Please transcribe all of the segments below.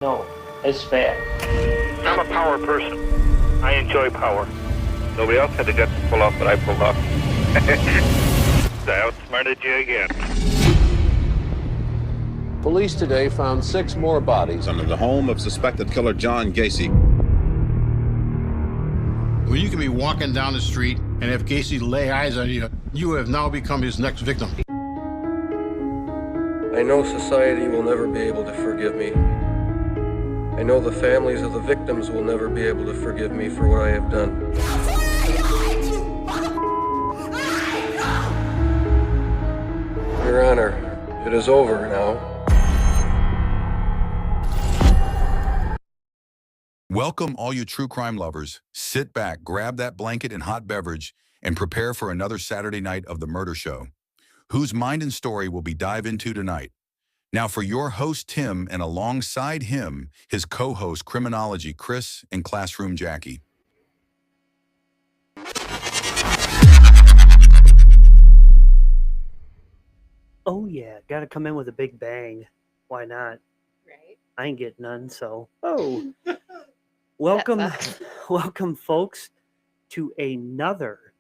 No, it's fat. I'm a power person. I enjoy power. Nobody else had the guts to pull off what I pulled off. I outsmarted you again. Police today found 6 more bodies under the home of suspected killer John Gacy. Well, you can be walking down the street, and if Gacy lay eyes on you, you have now become his next victim. I know society will never be able to forgive me. I know the families of the victims will never be able to forgive me for what I have done. Your Honor, it is over now. Welcome, all you true crime lovers. Sit back, grab that blanket and hot beverage, and prepare for another Saturday night of The Murder Show. Whose mind and story will we dive into tonight? Now for your host, Tim, and alongside him, his co-host, Criminology, Chris, and Classroom Jackie. Oh yeah, gotta come in with a big bang. Why not? Right. I ain't getting none, so. Oh. Welcome, folks, to another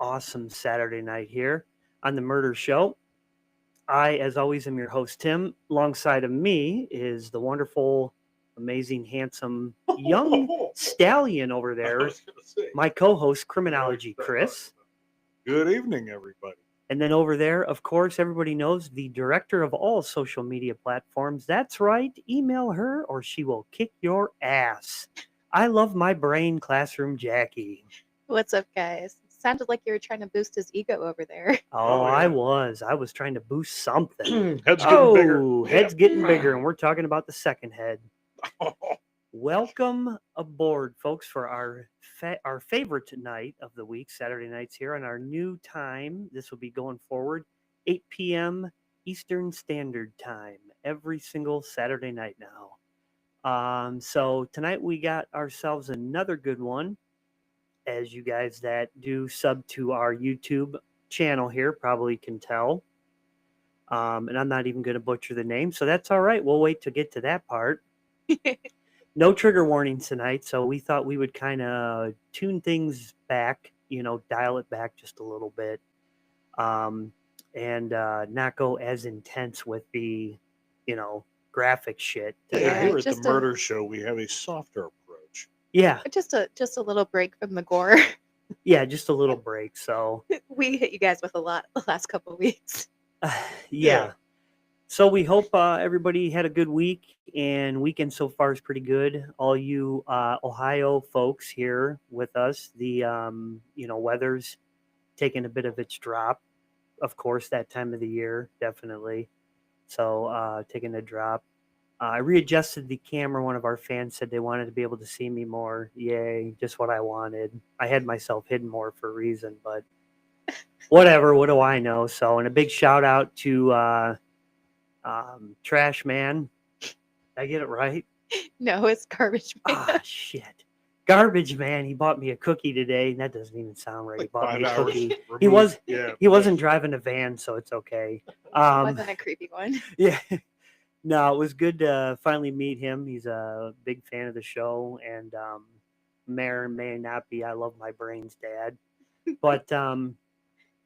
awesome Saturday night here on The Murder Show. I, as always, am your host, Tim. Alongside of me is the wonderful, amazing, handsome, young stallion over there, my co-host, Criminology, Chris. Good evening, everybody. And then over there, of course, everybody knows the director of all social media platforms. That's right. Email her or she will kick your ass. I love my brain, Classroom Jackie. What's up, guys? Sounded like you were trying to boost his ego over there. Oh, yeah. I was trying to boost something. Head's getting bigger. Head's getting bigger, and we're talking about the second head. Welcome aboard, folks, for our favorite night of the week, Saturday nights here on our new time. This will be going forward, 8 p.m. Eastern Standard Time, every single Saturday night now. So tonight we got ourselves another good one. As you guys that do sub to our YouTube channel here probably can tell. And I'm not even going to butcher the name, so that's all right. We'll wait to get to that part. No trigger warnings tonight, so we thought we would kind of tune things back, dial it back just a little bit, and not go as intense with the, graphic shit. Yeah, here at the Murder Show, we have a softer approach. Yeah. Just a little break from the gore. Yeah, just a little break, so. We hit you guys with a lot the last couple of weeks. Yeah. So we hope everybody had a good week, and weekend so far is pretty good. All you Ohio folks here with us, the weather's taking a bit of its drop, of course, that time of the year, definitely. So taking a drop. I readjusted the camera. One of our fans said they wanted to be able to see me more. Yay, just what I wanted. I had myself hidden more for a reason, but whatever. What do I know? So, and a big shout out to Trash Man. Did I get it right? No, it's Garbage Man. Ah, shit. Garbage Man. He bought me a cookie today, and that doesn't even sound right. He bought me a cookie. He wasn't driving a van, so it's okay. Wasn't a creepy one. Yeah. No, it was good to finally meet him. He's a big fan of the show, and may or may not be I Love My Brains dad. But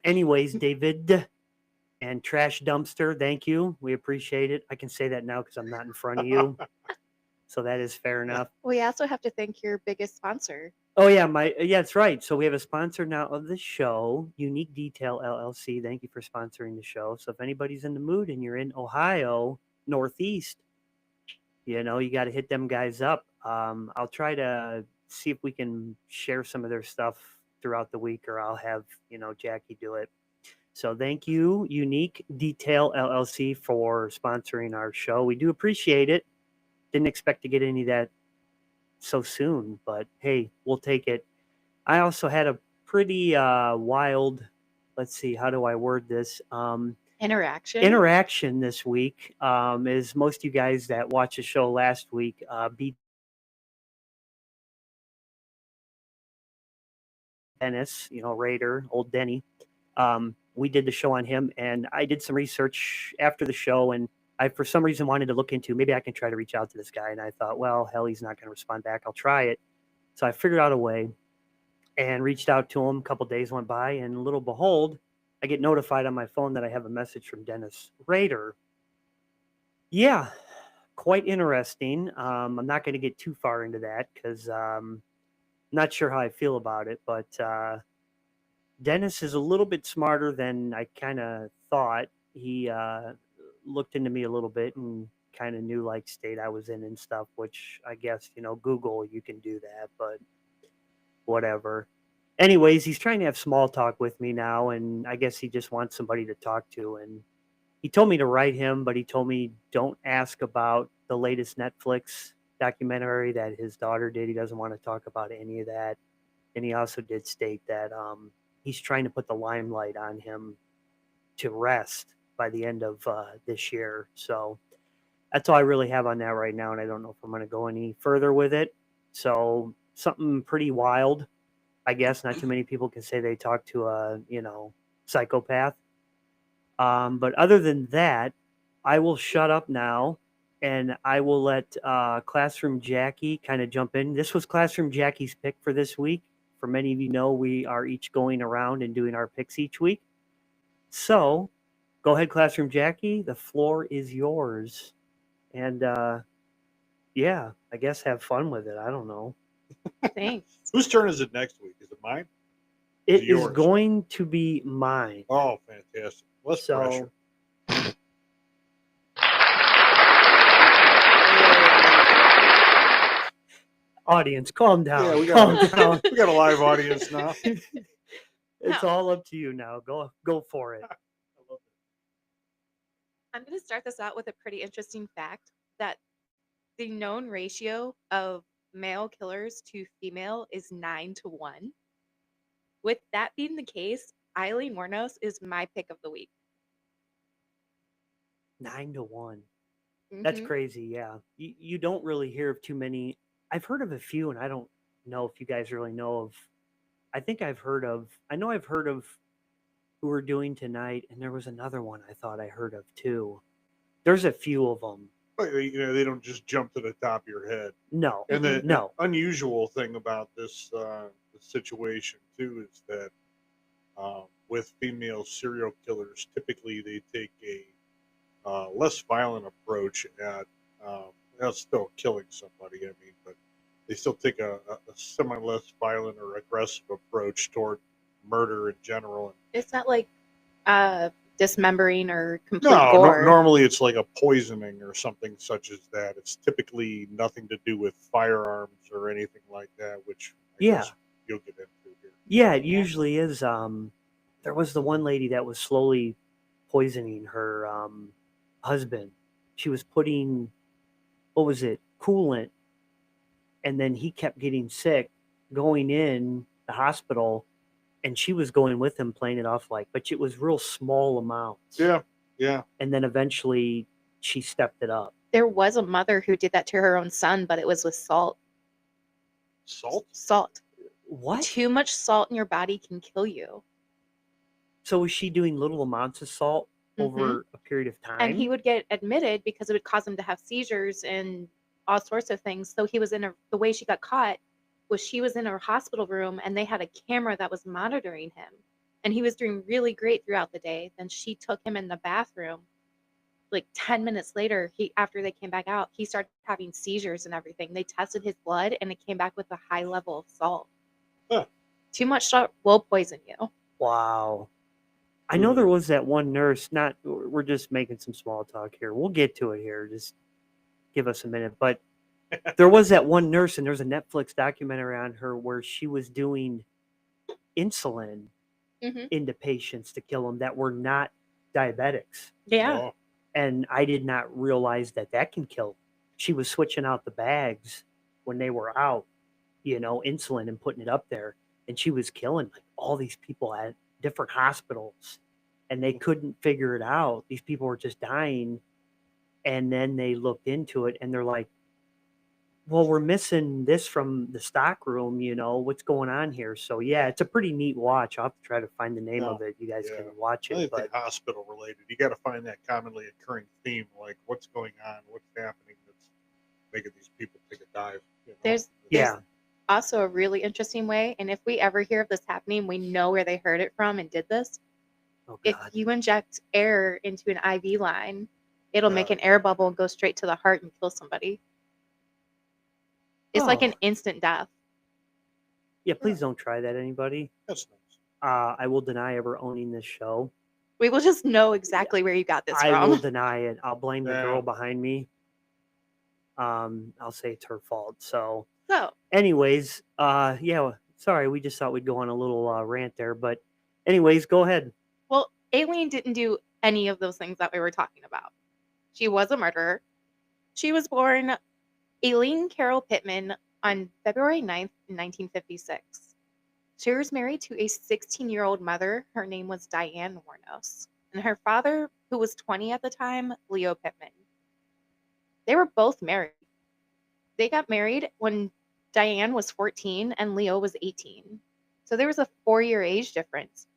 anyways, David and Trash Dumpster, thank you. We appreciate it. I can say that now because I'm not in front of you. So that is fair enough. We also have to thank your biggest sponsor. Oh, yeah, that's right. So we have a sponsor now of the show, Unique Detail LLC. Thank you for sponsoring the show. So if anybody's in the mood and you're in Ohio, Northeast, you got to hit them guys up. I'll try to see if we can share some of their stuff throughout the week, or I'll have Jackie do it. So thank you, Unique Detail LLC, for sponsoring our show. We do appreciate it. Didn't expect to get any of that so soon, but hey, we'll take it. I also had a pretty wild, let's see, how do I word this? Interaction this week. As most of you guys that watched the show last week, Dennis, Raider, old Denny. We did the show on him, and I did some research after the show, and I, for some reason, wanted to look into, maybe I can try to reach out to this guy. And I thought, well, hell, he's not going to respond back. I'll try it. So I figured out a way and reached out to him. A couple days went by, and little behold, I get notified on my phone that I have a message from Dennis Rader. Yeah, quite interesting. I'm not going to get too far into that because not sure how I feel about it, but Dennis is a little bit smarter than I kind of thought. He looked into me a little bit and kind of knew like state I was in and stuff, which I guess, Google, you can do that, but whatever. Anyways, he's trying to have small talk with me now, and I guess he just wants somebody to talk to. And he told me to write him, but he told me don't ask about the latest Netflix documentary that his daughter did. He doesn't want to talk about any of that. And he also did state that he's trying to put the limelight on him to rest by the end of this year. So that's all I really have on that right now, and I don't know if I'm going to go any further with it. So something pretty wild, I guess. Not too many people can say they talk to a, psychopath. But other than that, I will shut up now, and I will let Classroom Jackie kind of jump in. This was Classroom Jackie's pick for this week. For many of you know, we are each going around and doing our picks each week. So go ahead, Classroom Jackie. The floor is yours. And yeah, I guess have fun with it. I don't know. Thanks. Whose turn is it next week? Is it mine? It is yours? going to be mine. Oh, fantastic. Less pressure. Audience, calm down. Yeah, we calm got, down. we got a live audience now. It's all up to you now. Go for it. I'm going to start this out with a pretty interesting fact that the known ratio of male killers to female is 9-1. With that being the case, Aileen Wuornos is my pick of the week. 9-1. That's Mhm. crazy. Yeah, you don't really hear of too many. I've heard of a few, and I don't know if you guys really know of. I know I've heard of who we're doing tonight, and there was another one I thought I heard of too. There's a few of them. But, they don't just jump to the top of your head. No, And the no. unusual thing about this situation too is that with female serial killers, typically they take a less violent approach at still killing somebody. I mean, but they still take a semi less violent or aggressive approach toward murder in general. It's not like dismembering or complete No, gore. normally it's like a poisoning or something such as that. It's typically nothing to do with firearms or anything like that, which I guess you'll get into here. Yeah, it usually is. There was the one lady that was slowly poisoning her husband. She was putting, what was it, coolant, and then he kept getting sick, going in the hospital, and she was going with him, playing it off like, but it was real small amounts. Yeah. And then eventually she stepped it up. There was a mother who did that to her own son, but it was with salt. Salt. What? Too much salt in your body can kill you. So was she doing little amounts of salt over a period of time? And he would get admitted because it would cause him to have seizures and all sorts of things. So he was the way she got caught was she was in her hospital room and they had a camera that was monitoring him. And he was doing really great throughout the day. Then she took him in the bathroom. Like 10 minutes later, after they came back out, he started having seizures and everything. They tested his blood and it came back with a high level of salt. Huh. Too much salt will poison you. Wow. I know there was that one nurse, we're just making some small talk here. We'll get to it here. Just give us a minute. But there was that one nurse, and there's a Netflix documentary on her where she was doing insulin into patients to kill them that were not diabetics. Yeah. Oh. And I did not realize that can kill. She was switching out the bags when they were out, insulin and putting it up there. And she was killing like all these people at different hospitals, and they couldn't figure it out. These people were just dying. And then they looked into it and they're like, well, we're missing this from the stock room, what's going on here. So yeah, it's a pretty neat watch. I'll have to try to find the name of it. You guys Yeah. can watch it. Anything But hospital related, you got to find that commonly occurring theme, like what's going on, what's happening that's making these people take a dive. There's yeah, also a really interesting way, and if we ever hear of this happening, we know where they heard it from and did this. oh If god, you inject air into an IV line, it'll make Yeah. an air bubble and go straight to the heart and kill somebody. It's like Oh. an instant death. yeah. Please don't try that, anybody. That's nice. I will deny ever owning this show. We will just know exactly where you got this I will from. deny it. I'll blame the Yeah. girl behind me. I'll say it's her fault. So, So, anyways, yeah. Sorry, we just thought we'd go on a little rant there, but anyways, go ahead. well, Aileen didn't do any of those things that we were talking about. She was a murderer. She was born Aileen Carol Pittman on February 9th, 1956. She was married to a 16-year-old mother. Her name was Diane Wuornos. And her father, who was 20 at the time, Leo Pittman. They were both married. They got married when Diane was 14 and Leo was 18. So there was a 4-year age difference.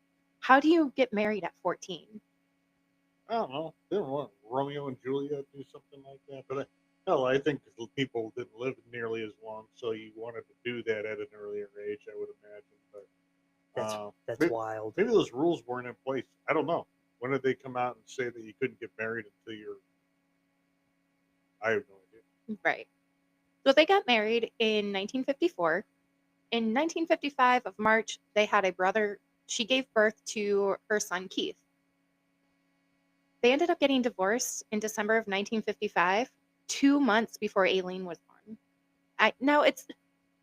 How do you get married at 14? I don't know. Didn't want Romeo and Juliet do something like that, but hell, I think people didn't live nearly as long, so you wanted to do that at an earlier age, I would imagine. But That's maybe, wild. maybe those rules weren't in place. I don't know. When did they come out and say that you couldn't get married until you're? I have no idea. Right. So they got married in 1954. In 1955 of March, they had a brother. She gave birth to her son, Keith. They ended up getting divorced in December of 1955, 2 months before Aileen was born. It's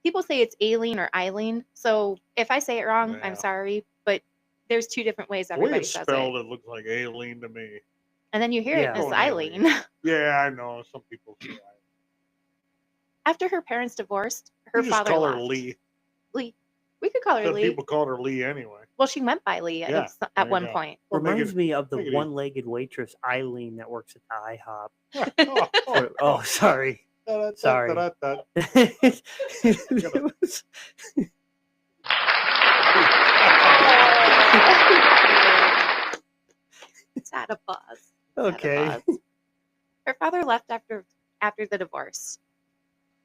people say it's Aileen or Eileen. So if I say it wrong, Yeah. I'm sorry, but there's two different ways The way everybody it's says spelled, it. it looks like Aileen to me. And then you hear Yeah. it as Oh, Eileen. Yeah, I know. Some people say Eileen. After her parents divorced, her We just father call left. her Lee. Lee. We could call her Some Lee. people called her Lee anyway. Well, she went by Lee Yeah, there at you one go. point. Well, make Reminds it- me of the make it easy. one-legged waitress Eileen that works at the IHOP. Oh, Oh, sorry. Sorry. Da-da-da-da-da. It was- It's had a pause. okay. Her father left after the divorce.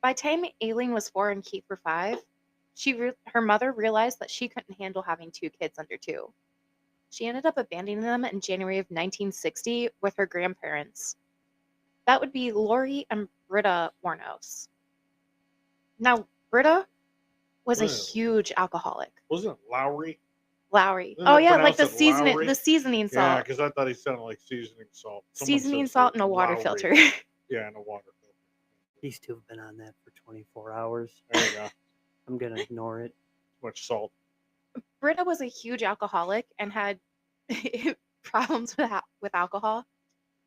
By the time Aileen was 4 and Keith were 5, her mother realized that she couldn't handle having 2 kids under 2. She ended up abandoning them in January of 1960 with her grandparents. That would be Lori and Britta Wuornos. Now, Britta was a Wow. huge alcoholic. Wasn't it Lowry? Lowry. Isn't Oh it yeah, like pronounced Lowry? the seasoning Yeah, salt. because I thought he sounded like seasoning salt. Someone Seasoning says salt and a water Lowry. filter. Yeah, and a water filter. These two have been on that for 24 hours. There you go. I'm going to ignore it. Too much salt. Britta was a huge alcoholic and had problems with alcohol,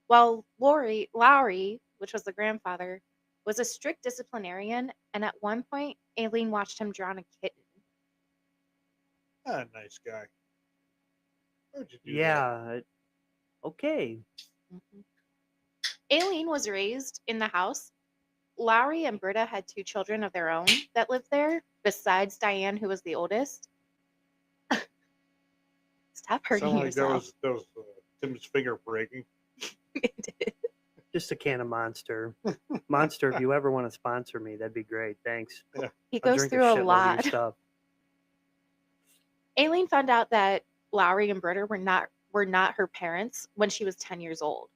while Lowry, which was the grandfather, was a strict disciplinarian, and at one point, Aileen watched him drown a kitten. Ah, nice guy. How'd you do that? Yeah. Okay. Mhm. Aileen was raised in the house. Lowry and Britta had 2 children of their own that lived there, besides Diane, who was the oldest. Stop hurting Sounded like yourself. that was Tim's finger breaking. Just a can of Monster. Monster, if you ever want to sponsor me, that'd be great. Thanks. He I'll goes drink through a shitload of your lot. Stuff. Aileen found out that Lowry and Britta were not her parents when she was 10 years old.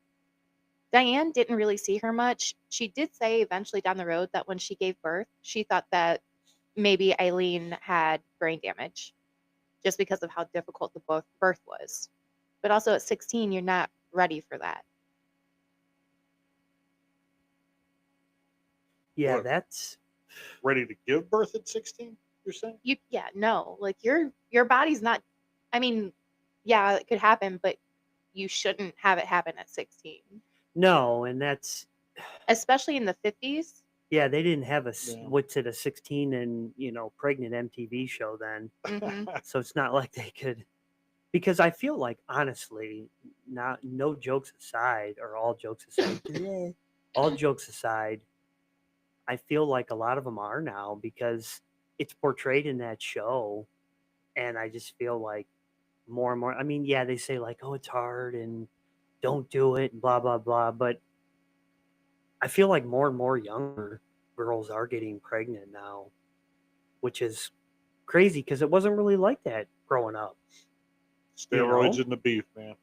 Diane didn't really see her much. She did say eventually down the road that when she gave birth, she thought that maybe Aileen had brain damage just because of how difficult the birth was. But also at 16, you're not ready for that. Yeah, What? that's Ready to give birth at 16, you're saying? Like your body's not, I mean, yeah, it could happen, but you shouldn't have it happen at 16, no, and that's especially in the 50s. yeah. They didn't have Yeah. what's it, a 16 and pregnant MTV show then, Mhm. so it's not like they could. Because I feel like honestly, no jokes aside, or all jokes aside, all jokes aside, I feel like a lot of them are now because it's portrayed in that show, and I just feel like more and more. I mean, yeah, they say like, "Oh, it's hard," and "Don't do it," and blah blah blah. But I feel like more and more younger girls are getting pregnant now, which is crazy because it wasn't really like that growing up. You Steroids know? in the beef, man.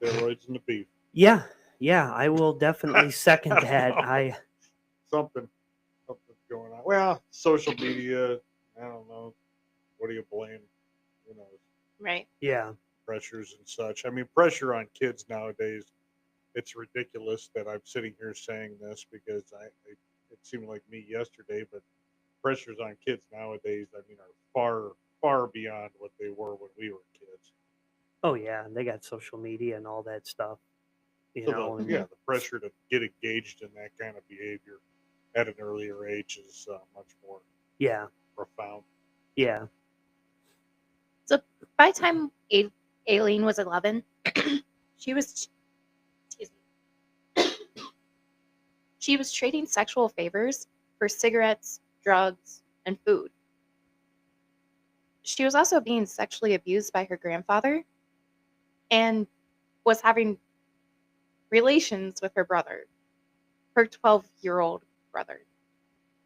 Steroids in the beef. Yeah, yeah, I will definitely second I that. don't know. Something's going on. Well, social media. I don't know. What do you blame? You know, Right. Yeah, pressures and such. I mean, pressure on kids nowadays. It's ridiculous that I'm sitting here saying this because it seemed like me yesterday, but pressures on kids nowadays, I mean, are far beyond what they were when we were kids. oh yeah, and they got social media and all that stuff, So and Hmm. the pressure to get engaged in that kind of behavior at an earlier age is much more yeah, profound. yeah. So by the time Aileen was 11, she was, excuse me, she was trading sexual favors for cigarettes, drugs, and food. She was also being sexually abused by her grandfather and was having relations with her brother, her 12-year-old brother.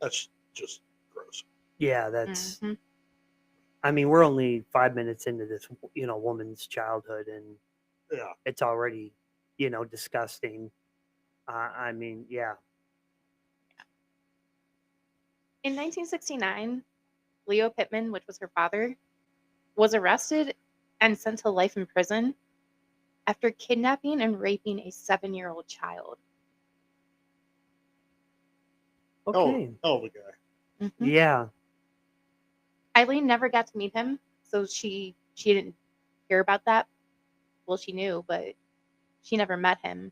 That's just gross. Yeah, that's. Hmm. I mean, we're only 5 minutes into this, woman's childhood, and Yeah. it's already, disgusting. I mean, yeah. In 1969, Leo Pittman, which was her father, was arrested and sent to life in prison after kidnapping and raping a 7-year-old child. Okay. Hell of a guy. Hmm. Yeah. Eileen never got to meet him, so she didn't hear about that. Well, she knew, but she never met him.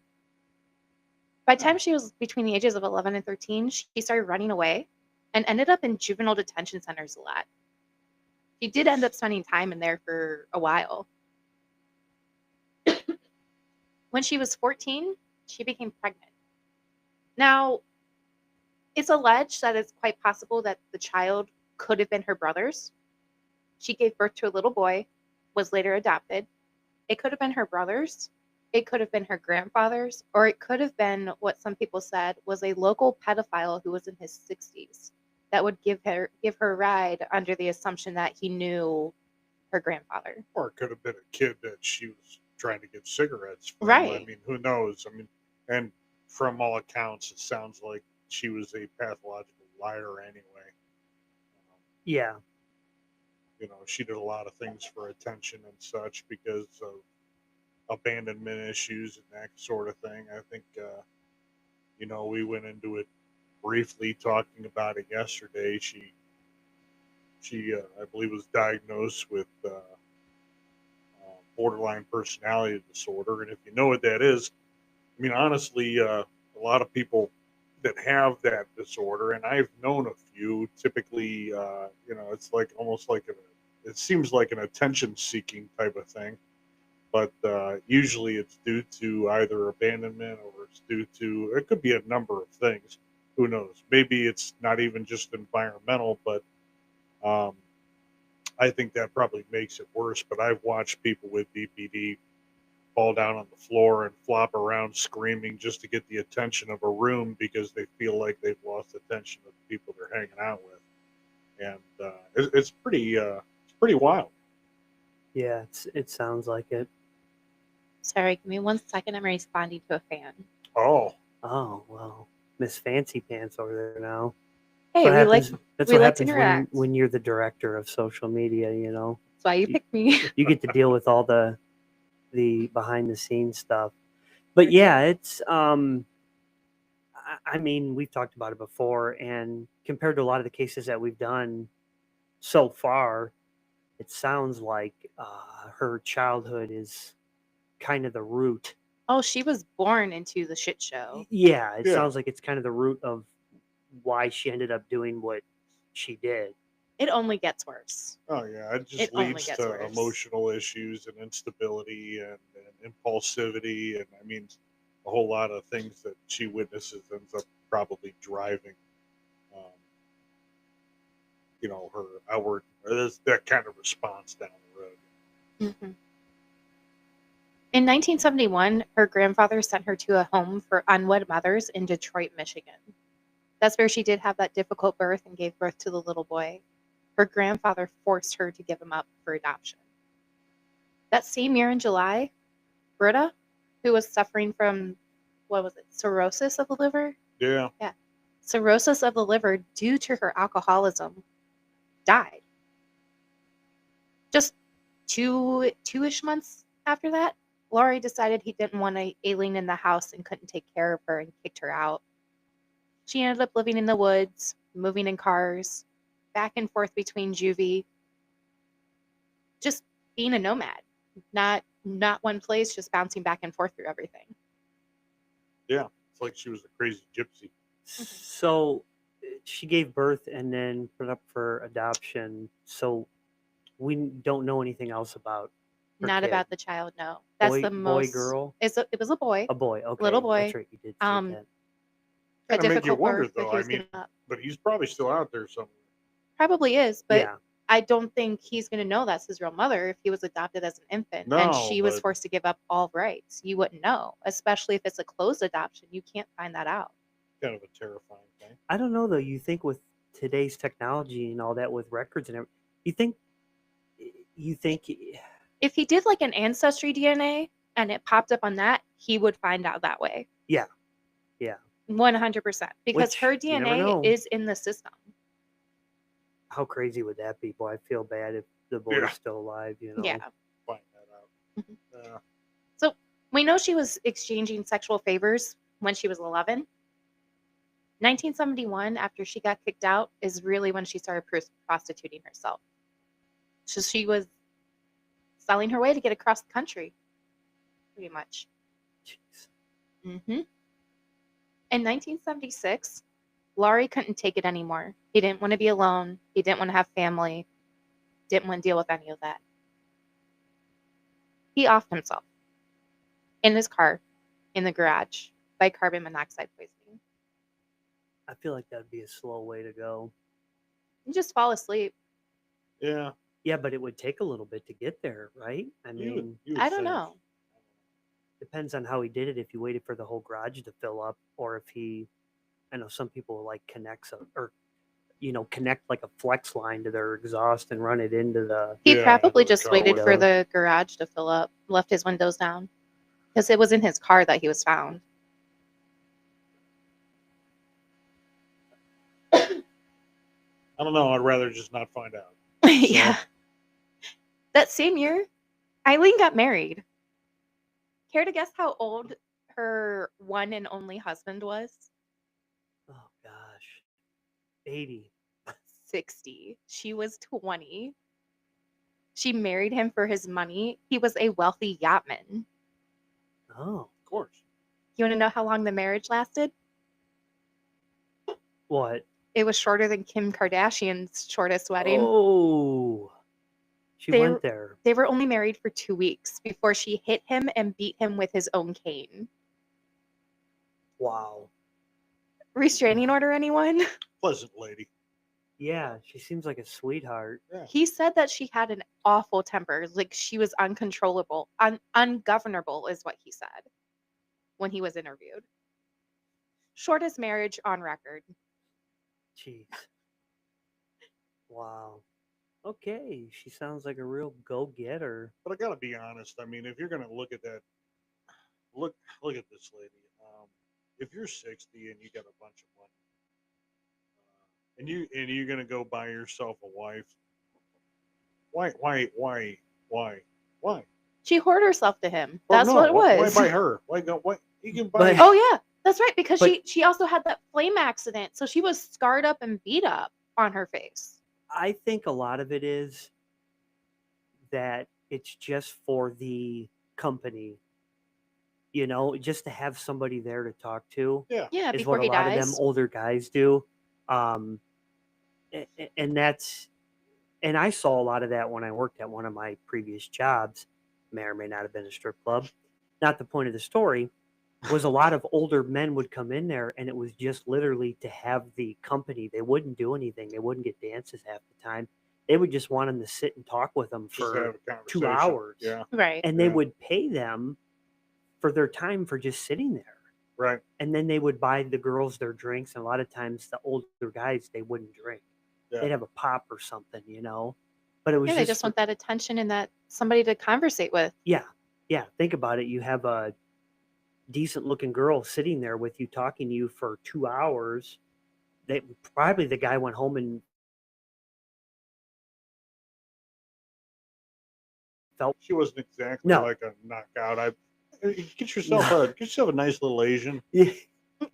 By the time she was between the ages of 11 and 13, she started running away and ended up in juvenile detention centers a lot. She did end up spending time in there for a while. When she was 14, she became pregnant. Now, it's alleged that it's quite possible that the child could have been her brother's. She gave birth to a little boy, was later adopted. It could have been her brother's. It could have been her grandfather's, or it could have been what some people said was a local pedophile who was in his 60s that would give her a ride under the assumption that he knew her grandfather. Or it could have been a kid that she was trying to get cigarettes from. Right. I mean, who knows? I mean, and from all accounts, it sounds like she was a pathological liar anyway. Yeah. She did a lot of things for attention and such because of abandonment issues and that sort of thing. I think, we went into it briefly talking about it yesterday. She I believe, was diagnosed with borderline personality disorder. And if you know what that is, I mean, honestly, a lot of people that have that disorder, and I've known a few, typically, it's like almost like it seems like an attention seeking type of thing. But usually it's due to either abandonment or it's due to, it could be a number of things. Who knows? Maybe it's not even just environmental, but um, I think that probably makes it worse. But I've watched people with BPD fall down on the floor and flop around screaming just to get the attention of a room because they feel like they've lost attention of the people they're hanging out with, and it's pretty wild. Yeah, it sounds like it. Sorry, give me 1 second. I'm responding to a fan. Oh, Oh, well, Miss Fancy Pants over there now. Hey, That's what we like happens. That's we what like to happens interact. when you're the director of social media. That's why you picked me. You get to deal with all the behind the scenes stuff. But yeah, it's I mean, we've talked about it before, and compared to a lot of the cases that we've done so far, it sounds like her childhood is kind of the root. Oh, she was born into the shit show. Yeah, it yeah. sounds like it's kind of the root of why she ended up doing what she did. It only gets worse. Oh yeah, it just It only leads gets to worse. emotional issues and instability and impulsivity, and I mean, a whole lot of things that she witnesses ends up probably driving her outward, or that kind of response down the road. Hmm. In 1971, her grandfather sent her to a home for unwed mothers in Detroit, Michigan. That's where she did have that difficult birth and gave birth to the little boy. Her grandfather forced her to give him up for adoption. That same year in July, Britta, who was suffering from, cirrhosis of the liver? Yeah. Yeah. Cirrhosis of the liver due to her alcoholism, died. Just two-ish months after that, Laurie decided he didn't want Aileen in the house and couldn't take care of her and kicked her out. She ended up living in the woods, moving in cars, back and forth between juvie, just being a nomad. Not one place, just bouncing back and forth through everything. Yeah. It's like she was a crazy gypsy. So she gave birth and then put up for adoption. So we don't know anything else about her Not kid. about the child, no. That's Boy, the most. girl? It was a boy. A boy, okay. Little boy. That's right, you did say that. Kind A of make you difficult wonder, birth, but though. he was giving up. But he's probably still out there somewhere. Probably is, but Yeah. I don't think he's going to know that's his real mother if he was adopted as an infant and No, she was but- forced to give up all rights. You wouldn't know, especially if it's a closed adoption. You can't find that out. Kind of a terrifying thing. I don't know, though. You think with today's technology and all that with records and everything, you think If he did like an ancestry DNA and it popped up on that, he would find out that way. Yeah. 100%. Because Which, her you never know. DNA is in the system. how crazy would that be? Boy, I feel bad if the boy's Yeah. still alive, you know. Yeah. Find that out. Mhm. Yeah. So we know she was exchanging sexual favors when she was 11. 1971, after she got kicked out, is really when she started prostituting herself. So she was selling her way to get across the country, pretty much. Jeez. In 1976, Laurie couldn't take it anymore. He didn't want to be alone. He didn't want to have family. Didn't want to deal with any of that. He offed himself in his car in the garage by carbon monoxide poisoning. I feel like that would be a slow way to go. You just fall asleep. Yeah. Yeah, but it would take a little bit to get there, right? I mean, You would I don't think. know. depends on how he did it. If he waited for the whole garage to fill up, or if he, I know some people like connect like a flex line to their exhaust and run it into the. He Yeah, probably the just car waited for window. the garage to fill up, left his windows down. Because it was in his car that he was found. I don't know. I'd rather just not find out. Yeah. That same year, Aileen got married. Care to guess how old her one and only husband was? Oh gosh, 80. 60. She was 20. She married him for his money. He was a wealthy yachtman. Oh, Of course. You want to know how long the marriage lasted? what? It was shorter than Kim Kardashian's shortest wedding. Oh, she They- went there. They were only married for 2 weeks before she hit him and beat him with his own cane. Wow. Restraining order, anyone? Pleasant lady. Yeah, she seems like a sweetheart. He said that she had an awful temper. Like she was uncontrollable. Ungovernable is what he said when he was interviewed. Shortest marriage on record. Jeez. Wow. Okay, she sounds like a real go-getter. But I gotta be honest. I mean, if you're gonna look at that, look at this lady. If you're 60 and you got a bunch of money, and you're gonna go buy yourself a wife, why? She whored herself to him. Well, That's no, what it Why was. buy her? Why go? Why you can buy? But- Oh yeah, that's right. Because But- she also had that flame accident, so she was scarred up and beat up on her face. I think a lot of it is that it's just for the company, just to have somebody there to talk to Yeah, is before what a he lot of dies. them older guys do. And I saw a lot of that when I worked at one of my previous jobs. May or may not have been a strip club. Not the point of the story, was a lot of older men would come in there, and it was just literally to have the company. They wouldn't do anything. They wouldn't get dances half the time. They would just want them to sit and talk with them Just to have for a 2 conversation. hours. Yeah. Right. And they Yeah. would pay them for their time for just sitting there. Right. And then they would buy the girls their drinks. And a lot of times the older guys, they wouldn't drink. Yeah. They'd have a pop or something, you know. But it was Yeah, they just just want that attention and that somebody to conversate with. yeah. Think about it. You have a decent looking girl sitting there with you, talking to you for 2 hours. They probably the guy went home and felt She wasn't exactly No. like a knockout. Get yourself a nice little Asian. Yeah. You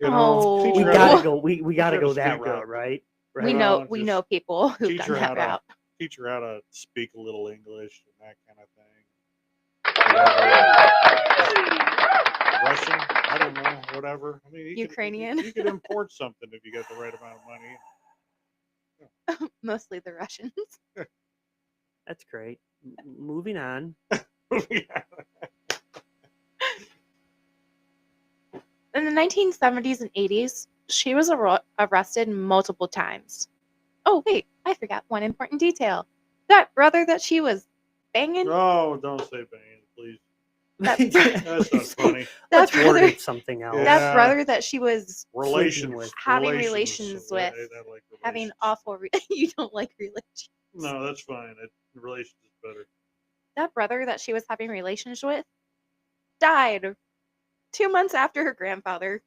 know, Oh. teach We her how gotta to- go. We gotta her to go that speak route, up. right? We Right. know Well, we just know people who've teach done her that how route. to teach her how to speak a little English and that kind of thing. Whatever. Russian, I don't know, whatever. I mean, Ukrainian. You could import something if you get the right amount of money. Mostly the Russians. That's great. Moving on. In the 1970s and 80s, she was arrested multiple times. Oh, wait, I forgot one important detail. That brother that she was banging, Oh, don't say banging, please. That- That's not funny. that Let's word brother, it something else. Yeah. that brother that she was Relations. with. Having relations with, I like having relations. awful, you don't like relations. No, that's fine. Relations is better. That brother that she was having relations with died 2 months after her grandfather.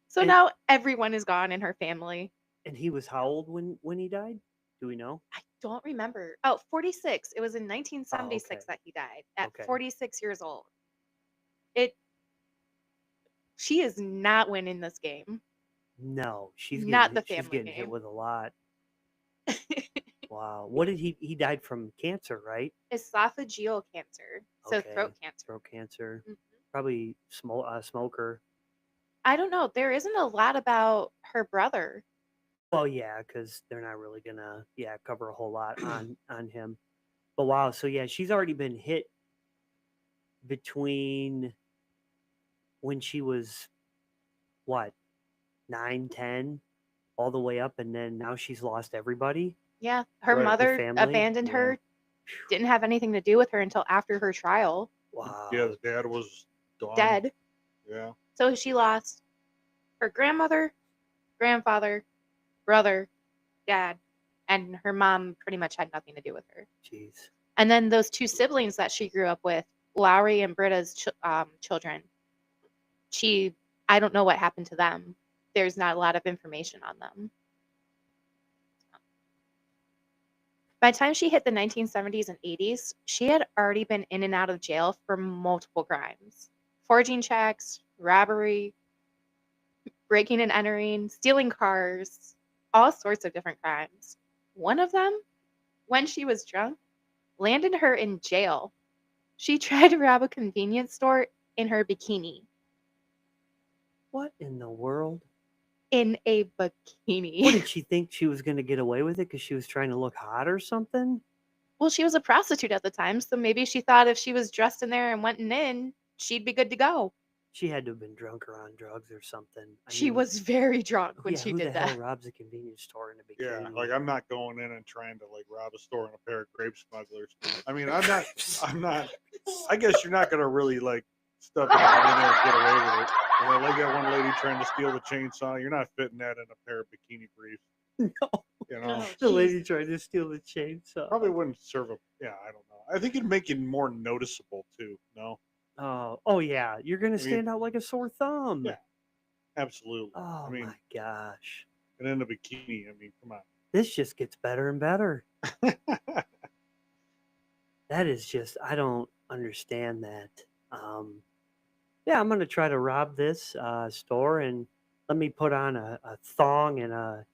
So And- now everyone is gone in her family. And he was how old when he died? Do we know? I don't remember. Oh, 46. It was in 1976 okay. that he died at Okay. 46 years old. She is not winning this game. No, she's Not getting the hit, she's family getting hit game. with a lot. Wow. What did he died from cancer, right? Esophageal cancer. So Okay. throat cancer. Throat cancer. Mhm. Probably smoker. I don't know. There isn't a lot about her brother. Well, yeah, because they're not really gonna cover a whole lot on him. But wow, so yeah, she's already been hit between when she was what 9, 10, all the way up, and then now she's lost everybody. Yeah. Her Right, the mother family, abandoned yeah. her, didn't have anything to do with her until after her trial. Wow. Yeah, the dad was gone. Dead. Yeah. So she lost her grandmother, grandfather, brother, dad, and her mom pretty much had nothing to do with her. Jeez. And then those 2 siblings that she grew up with, Lowry and Britta's children, I don't know what happened to them. There's not a lot of information on them. By the time she hit the 1970s and 80s, she had already been in and out of jail for multiple crimes. Forging checks, robbery, breaking and entering, stealing cars, all sorts of different crimes. One of them, when she was drunk, landed her in jail. She tried to rob a convenience store in her bikini. What in the world? In a What bikini. did she think she was going to get away with it because she was trying to look hot or something? Well, she was a prostitute at the time, so maybe she thought if she was dressed in there and went in, she'd be good to go. She had to have been drunk or on drugs or something. She was very drunk when yeah, she who did the hell that. robs a convenience store in a bikini? Yeah, like I'm not going in and trying to like rob a store in a pair of grape smugglers. I mean, I'm not. I guess you're not gonna really like stuff it in there and get away with it. You know, like that one lady trying to steal the chainsaw. You're not fitting that in a pair of bikini briefs. No. You know, Oh, The jeez. lady tried to steal the chainsaw. probably wouldn't serve a. Yeah, I don't know. I think it'd make you more noticeable too. No, Oh yeah, you're gonna mean, stand out like a sore thumb. yeah. Absolutely. Oh I mean, my gosh, and in a bikini. I mean, come this just gets better and better. on. That is just, I don't understand that. Yeah, I'm gonna try to rob this store, and let me put on a thong and a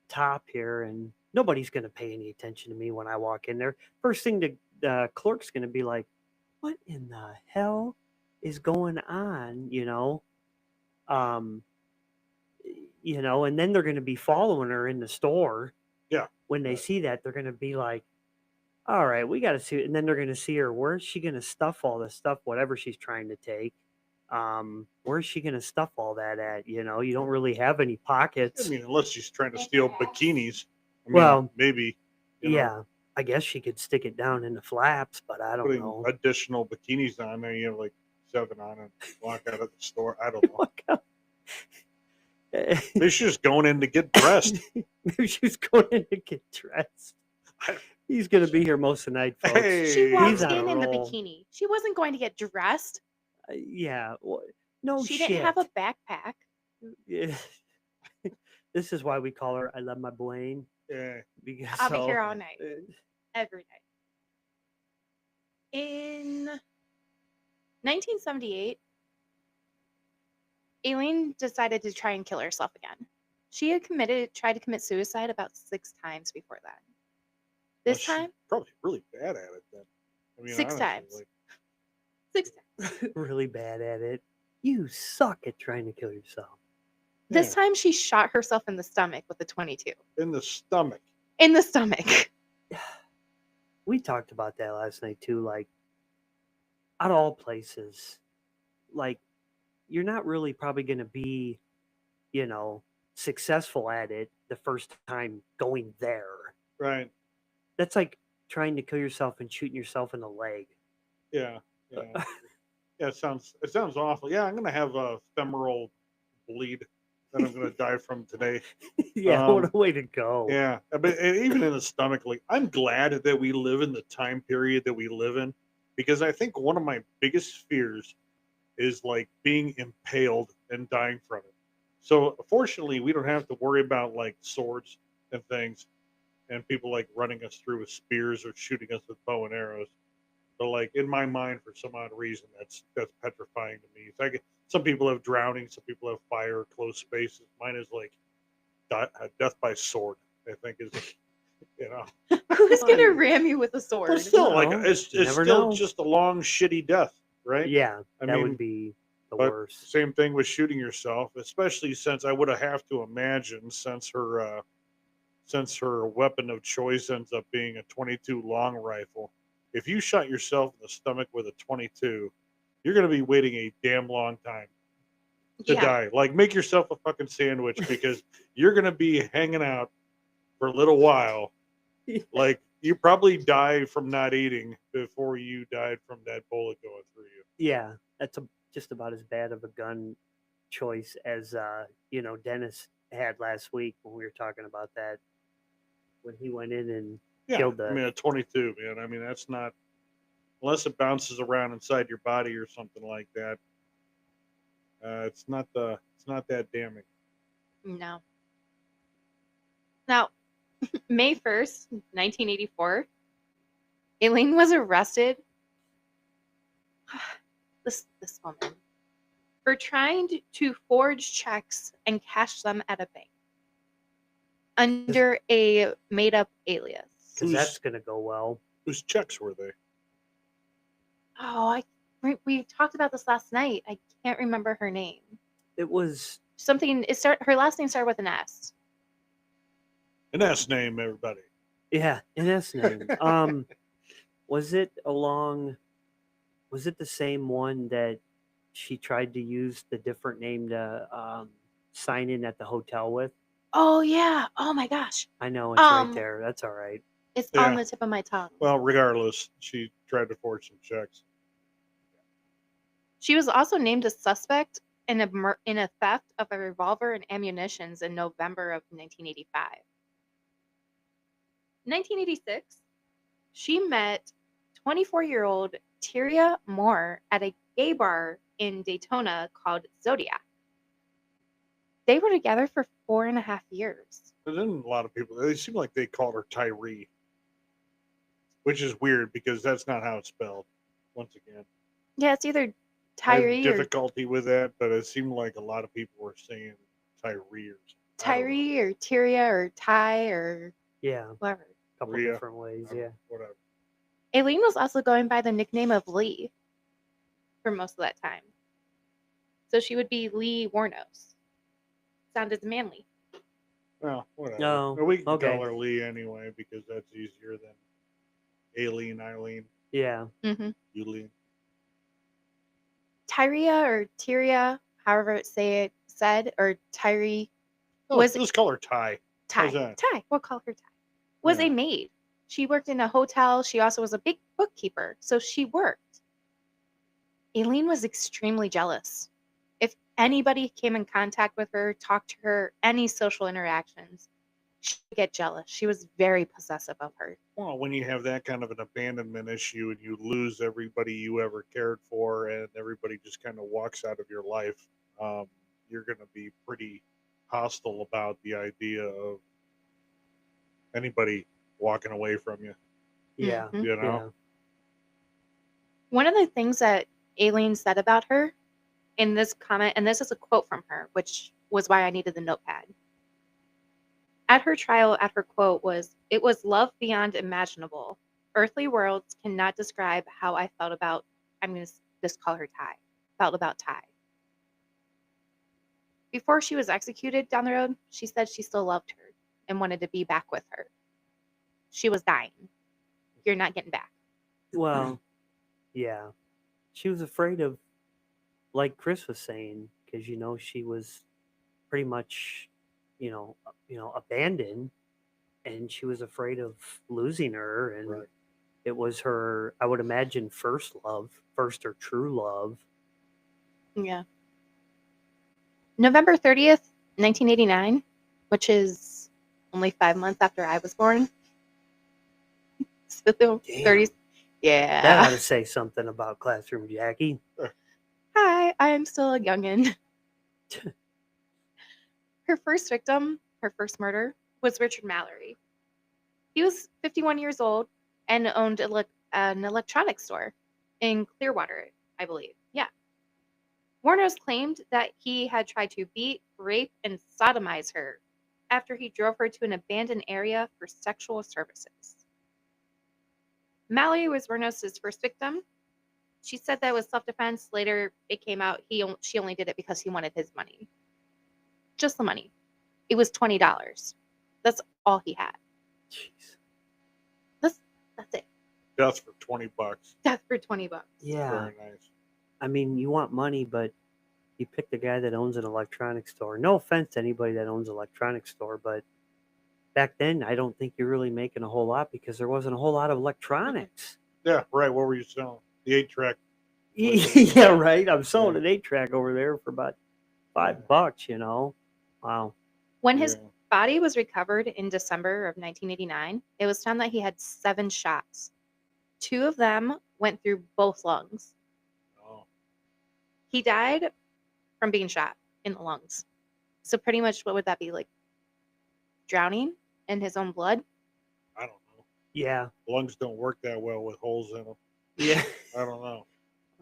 top here, and nobody's gonna pay any attention to me when I walk in there. First thing the clerk's gonna be like, "What in the hell is going on?" Um, and then they're gonna be following her in the store. Yeah. When they Right. see that, they're gonna be like, all right, we got to see it. And then they're going to see her. Where's she going to stuff all this stuff, whatever she's trying to take? Where's she gonna stuff all that at? You know, you don't really have any I pockets. mean, unless she's trying to steal bikinis. I mean, Well, maybe, you know, yeah, I guess she could stick it down in the flaps, but I don't putting know. additional bikinis on there, you have like 7 on and walk out of the store. I don't know. Walk out. Maybe she's just going in to get dressed. Maybe she's going in to get dressed. He's gonna be here most of the night, folks. She Hey, walked He's on a in the roll. bikini. She wasn't going to get dressed. Yeah. No She shit. didn't have a backpack. Yeah. This is why we call her I Love My Blaine. yeah. Because I'll be here all night. uh, Every night. In 1978, Aileen decided to try and kill herself again. She had tried to commit suicide about 6 times before that. Well, This she's time, probably really bad at it then. I mean, 6 honestly, times. like, 6 times. really bad at it. You suck at trying to kill yourself. This yeah, time, she shot herself in the stomach with a 22. in the stomach. In the stomach. We talked about that last night too. Like, out of all places, like, you're not really probably going to be, you know, successful at it the first time going there. Right. That's like trying to kill yourself and shooting yourself in the leg. Yeah. Yeah. Yeah. It sounds awful. Yeah, I'm gonna have a femoral bleed that I'm gonna die from today. Yeah, what a way to go. Yeah, but even in the stomach, like I'm glad that we live in the time period that we live in, because I think one of my biggest fears is like being impaled and dying from it. So fortunately, we don't have to worry about like swords and things, and people like running us through with spears or shooting us with bow and arrows. But like in my mind, for some odd reason, that's petrifying to me. It's like some people have drowning, some people have fire, close spaces. Mine is like death by sword. I think is, you know. Who's going to ram you with a sword? Well, still, No, like you it's never still know. just a long, shitty death, right? Yeah, I that mean, would be the but worst. same thing with shooting yourself, especially since I would have to imagine since her weapon of choice ends up being a 22 long rifle. If you shot yourself in the stomach with a 22, you're going to be waiting a damn long time to Yeah. die. Like, make yourself a fucking sandwich because you're going to be hanging out for a little while. Like, you probably die from not eating before you died from that bullet going through you. Yeah, that's just about as bad of a gun choice as you know, Dennis had last week when we were talking about that, when he went in and Yeah, killed I the mean, a 22, man. I mean, that's not, unless it bounces around inside your body or something like that. It's not that damning. No. Now, May 1st, 1984, Aileen was arrested. This woman, for trying to forge checks and cash them at a bank under a made-up alias. because that's gonna go well. Whose checks were they? Oh, we talked about this last night. I can't remember her name. It was Something. Her last name started with an S. An S name, everybody. yeah, an S name. Was it the same one that she tried to use the different name to sign in at the hotel with? Oh yeah. Oh my gosh. I know it's right there. That's all right. It's Yeah. on the tip of my tongue. Well, regardless, she tried to forge some checks. She was also named a suspect in a theft of a revolver and ammunitions in November of 1985. In 1986, she met 24-year-old Tyria Moore at a gay bar in Daytona called Zodiac. They were together for 4.5 years. But then a lot of people, they seem like they called her Tyree, which is weird because that's not how it's spelled. Once again, Yeah, it's either I have Tyree or difficulty with that, but it seemed like a lot of people were saying Tyree or something. I don't know. Tyree or Tyria or Ty or Yeah, whatever. a couple Rhea. different ways. Yeah. Whatever. Aileen was also going by the nickname of Lee for most of that time. So she would be Lee Wuornos. Sounded manly. Well, whatever. No, Well, we can okay. call her Lee anyway because that's easier than Aileen, Yeah. Mm-hmm. Eileen. Tyria, however it said, or Tyree, Oh, was let's call her Ty. How's that? Ty, we'll call her Ty, was Yeah. a maid. She worked in a hotel. She also was a big bookkeeper, so she worked. Aileen was extremely jealous. If anybody came in contact with her, talked to her, any social interactions, she would get jealous. She was very possessive of her. Well, when you have that kind of an abandonment issue and you lose everybody you ever cared for and everybody just kind of walks out of your life, you're going to be pretty hostile about the idea of anybody walking away from you. Yeah. Mhm. You know? Yeah. One of the things that Aileen said about her in this comment, and this is a quote from her, which was why I needed the notepad. At her trial, her quote was, "It was love beyond imaginable. Earthly worlds cannot describe how I felt about," I'm going to just call her Ty, felt about Ty. Before she was executed down the road, she said she still loved her and wanted to be back with her. She was dying. You're not getting back. Well, yeah. She was afraid of, like Chris was saying, because she was pretty much, abandoned, and she was afraid of losing her, and Right. it was her, I would imagine, first or true love. Yeah. November 30th, 1989, which is only 5 months after I was born. So the Damn. 30s. That Yeah. ought to say something about Classroom Jackie. Hi, I'm still a youngin'. Her first victim, her first murder, was Richard Mallory. He was 51 years old and owned an electronics store in Clearwater, I believe. Yeah. Wuornos claimed that he had tried to beat, rape, and sodomize her after he drove her to an abandoned area for sexual services. Mallory was Wuornos' first victim. She said that was self-defense. Later, it came out she only did it because he wanted his money. Just the money. It was $20. That's all he had. Jeez. That's it. Death for $20. Death for $20. Yeah. Very nice. I mean, you want money, but you pick the guy that owns an electronics store. No offense to anybody that owns an electronics store, but back then, I don't think you're really making a whole lot because there wasn't a whole lot of electronics. Yeah, right. What were you selling? The 8-track. Yeah, right. I'm selling an 8-track over there for about $5, Wow. When his Yeah. body was recovered in December of 1989, it was found that he had 7 shots. 2 of them went through both lungs. Oh, He died from being shot in the lungs. So pretty much what would that be, like drowning in his own blood? I don't know. Yeah. Lungs don't work that well with holes in them. Yeah. I don't know.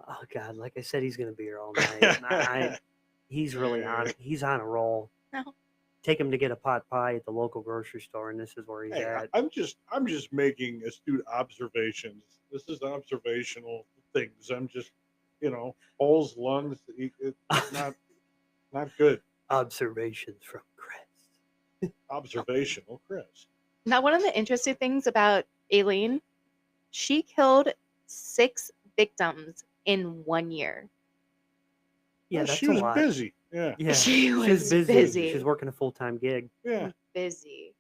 Oh God! Like I said, he's gonna be here all night. He's really on. He's on a roll. No. Take him to get a pot pie at the local grocery store, and this is where he's Hey, at. I'm just making astute observations. This is observational things. I'm just, holes, lungs. It's not good. Observations from Chris. Observational, Chris. Now, one of the interesting things about Aileen, she killed 6 victims in 1 year. Yeah, Well, that's she a was lot. busy. Yeah. Yeah, She was busy. She's working a full-time gig. Yeah. Busy.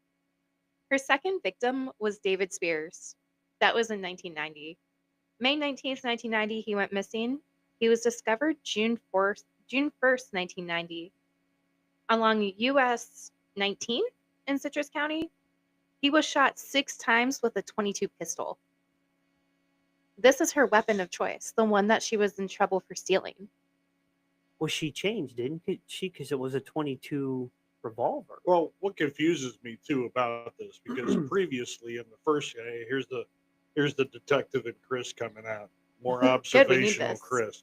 Her second victim was David Spears. That was in 1990. May 19th, 1990, he went missing. He was discovered June 1st, 1990, along US 19 in Citrus County. He was shot 6 times with a .22 pistol. This is her weapon of choice, the one that she was in trouble for stealing. Well, she changed, didn't she? Because it was a .22 revolver. Well, what confuses me too about this, because previously in the first guy, here's the detective and Chris coming out. More Good, we need observational this. Chris.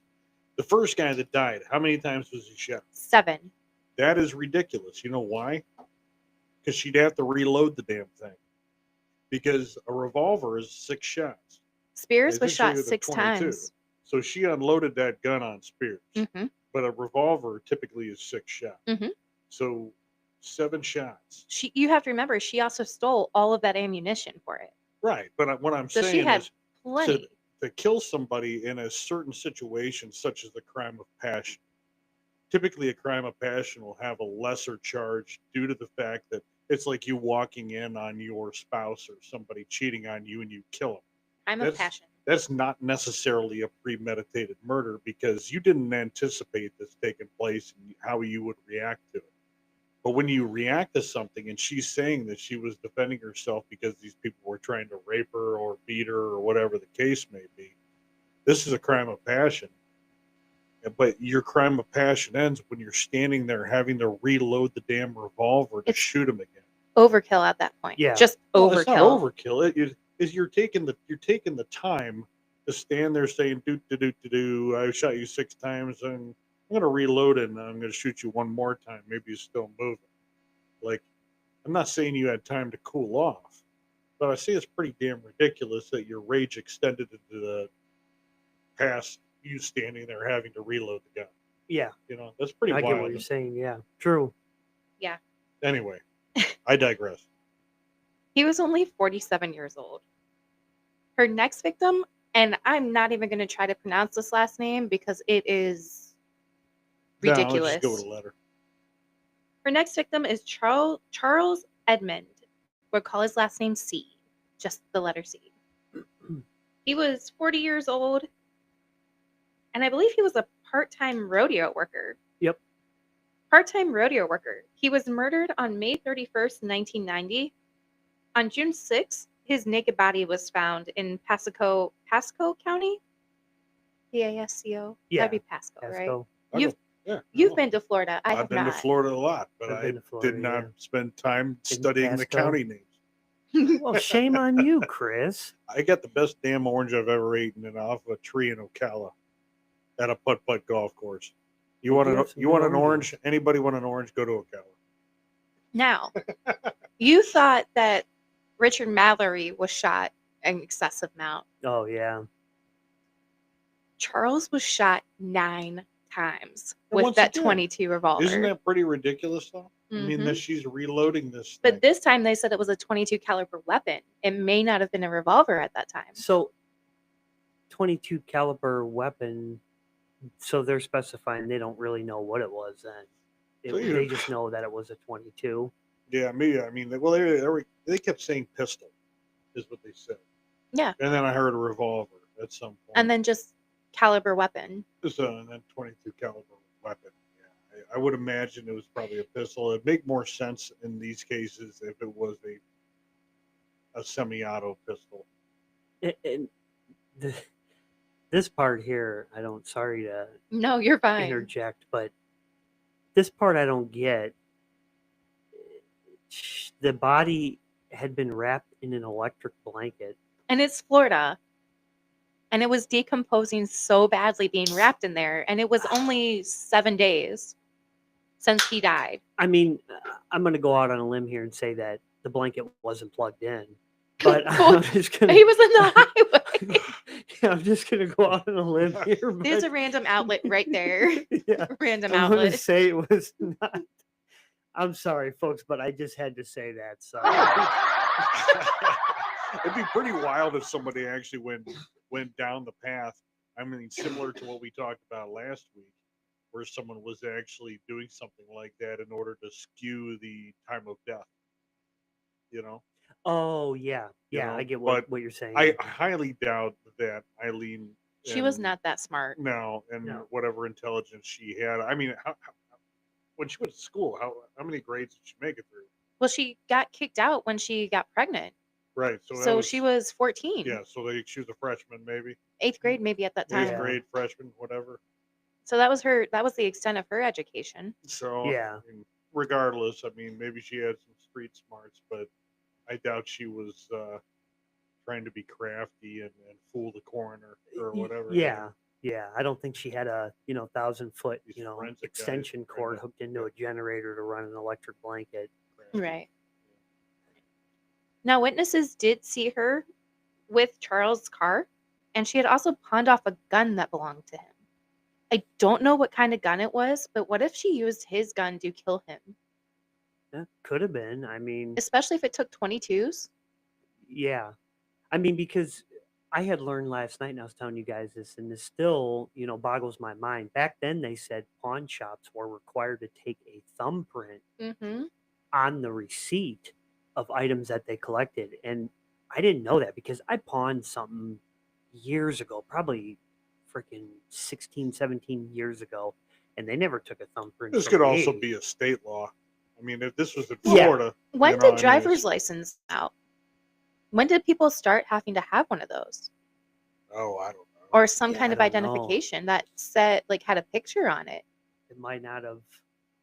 The first guy that died, how many times was he shot? 7. That is ridiculous. You know why? Because she'd have to reload the damn thing. Because a revolver is 6 shots. Spears was They shot shoot at 6 22. times. So she unloaded that gun on Spears. Mm-hmm. But a revolver typically is 6 shots. Mm-hmm. So 7 shots. You have to remember, she also stole all of that ammunition for it. Right. But what I'm So saying she had is, plenty. to kill somebody in a certain situation, such as the crime of passion. Typically, a crime of passion will have a lesser charge due to the fact that it's like you walking in on your spouse or somebody cheating on you and you kill them. Crime of passion. That's not necessarily a premeditated murder because you didn't anticipate this taking place and how you would react to it. But when you react to something and she's saying that she was defending herself because these people were trying to rape her or beat her or whatever the case may be, this is a crime of passion. But your crime of passion ends when you're standing there having to reload the damn revolver to shoot him again. Overkill at that point. Yeah. Just Well, overkill. it's not overkill. You're taking the time to stand there saying do. I shot you 6 times and I'm gonna reload it and I'm gonna shoot you one more time. Maybe you're still moving. Like, I'm not saying you had time to cool off, but I see it's pretty damn ridiculous that your rage extended into the past you standing there having to reload the gun. Yeah. That's pretty I wild. get what you're saying. Yeah. True. Yeah. Anyway, I digress. He was only 47 years old. Her next victim, and I'm not even going to try to pronounce this last name because it is ridiculous. No, let's just go with a letter. Her next victim is Charles Edmund. We'll call his last name C, just the letter C. He was 40 years old, and I believe he was a part-time rodeo worker. Yep. Part-time rodeo worker. He was murdered on May 31st, 1990. On June 6th, his naked body was found in Pasco County? Pasco? Yeah. That'd be Pasco, right? Pasco. You've been to Florida. I have I've been not. to Florida a lot, but I've I been to Florida, did not yeah. spend time studying the Pasco. county names. Well, shame on you, Chris. I got the best damn orange I've ever eaten off a tree in Ocala at a putt-putt golf course. You want have some you want good an orange? Anybody want an orange? Go to Ocala. Now, you thought that Richard Mallory was shot an excessive amount. Oh, yeah. Charles was shot 9 times And with once that again, 22 revolver. Isn't that pretty ridiculous, though? I mean, Mhm. that she's reloading this But thing. this time they said it was a 22 caliber weapon. It may not have been a revolver at that time. So, 22 caliber weapon. So they're specifying they don't really know what it was then. So you- They just know that it was a 22. Yeah, I mean, well, they kept saying pistol, is what they said. Yeah. And then I heard a revolver at some point. And then just caliber weapon. And then 22 caliber weapon. Yeah, I would imagine it was probably a pistol. It'd make more sense in these cases if it was a semi-auto pistol. And this part here, sorry to No, you're fine. interject, but this part I don't get. The body had been wrapped in an electric blanket. And it's Florida. And it was decomposing so badly being wrapped in there. And it was only 7 days since he died. I mean, I'm going to go out on a limb here and say that the blanket wasn't plugged in. But I'm just going He was in the highway. Yeah, I'm just going to go out on a limb here. There's a but- random outlet right there. yeah, Random I'm going to outlet. say it was not. I'm sorry, folks, but I just had to say that. So It'd be pretty wild if somebody actually went down the path. I mean, similar to what we talked about last week, where someone was actually doing something like that in order to skew the time of death. You know, oh yeah, You yeah, know, I get but what you're saying. I highly doubt that Aileen. She was and- not that smart. No, and No. whatever intelligence she had. I mean, when she went to school, how many grades did she make it through? Well, she got kicked out when she got pregnant. Right. So, that So was, she was 14. Yeah. So she was a freshman, maybe 8th grade maybe at that time. eighth Yeah. grade freshman, whatever. So that was the extent of her education. So Yeah. I mean, regardless, I mean, maybe she had some street smarts, but I doubt she was trying to be crafty and fool the coroner or whatever. Yeah, yeah. I don't think she had a 1,000-foot These forensic guys extension trying cord to- hooked into a generator to run an electric blanket. Crafty. Right. Now, witnesses did see her with Charles' car, and she had also pawned off a gun that belonged to him. I don't know what kind of gun it was, but what if she used his gun to kill him? That could have been. I mean, Especially if it took 22s. yeah. I mean, because I had learned last night, and I was telling you guys this, and this still, boggles my mind. Back then, they said pawn shops were required to take a thumbprint Mm-hmm. on the receipt of items that they collected. And I didn't know that because I pawned something years ago, probably freaking 16, 17 years ago, and they never took a thumbprint. This from could also me. be a state law. I mean, if this was in Yeah. Florida, When you know, did I mean, driver's it's- license out? When did people start having to have one of those? Oh, I don't know. Or some Yeah, kind I of don't know. identification that said, like, had a picture on it? It might not have.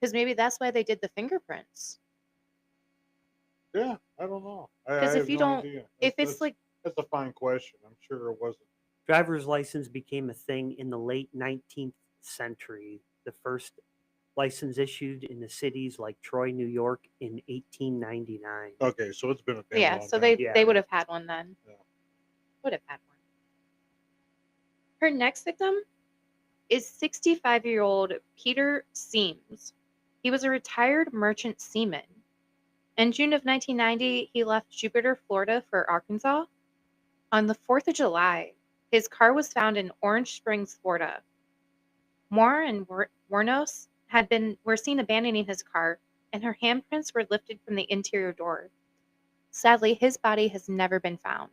Because maybe that's why they did the fingerprints. Yeah, I don't know. I Because if have you no don't, idea. if it's That's- like, that's a fine question. I'm sure it wasn't. Driver's license became a thing in the late 19th century. The first license issued in the cities like Troy, New York in 1899. Okay, so it's been a damn yeah, long so time. Yeah. they would have had one then. Yeah. Would have had one. Her next victim is 65-year-old Peter Seams. He was a retired merchant seaman. In June of 1990, he left Jupiter, Florida for Arkansas. On the 4th of July, his car was found in Orange Springs, Florida. Moore and Wuornos were seen abandoning his car, and her handprints were lifted from the interior door. Sadly, his body has never been found.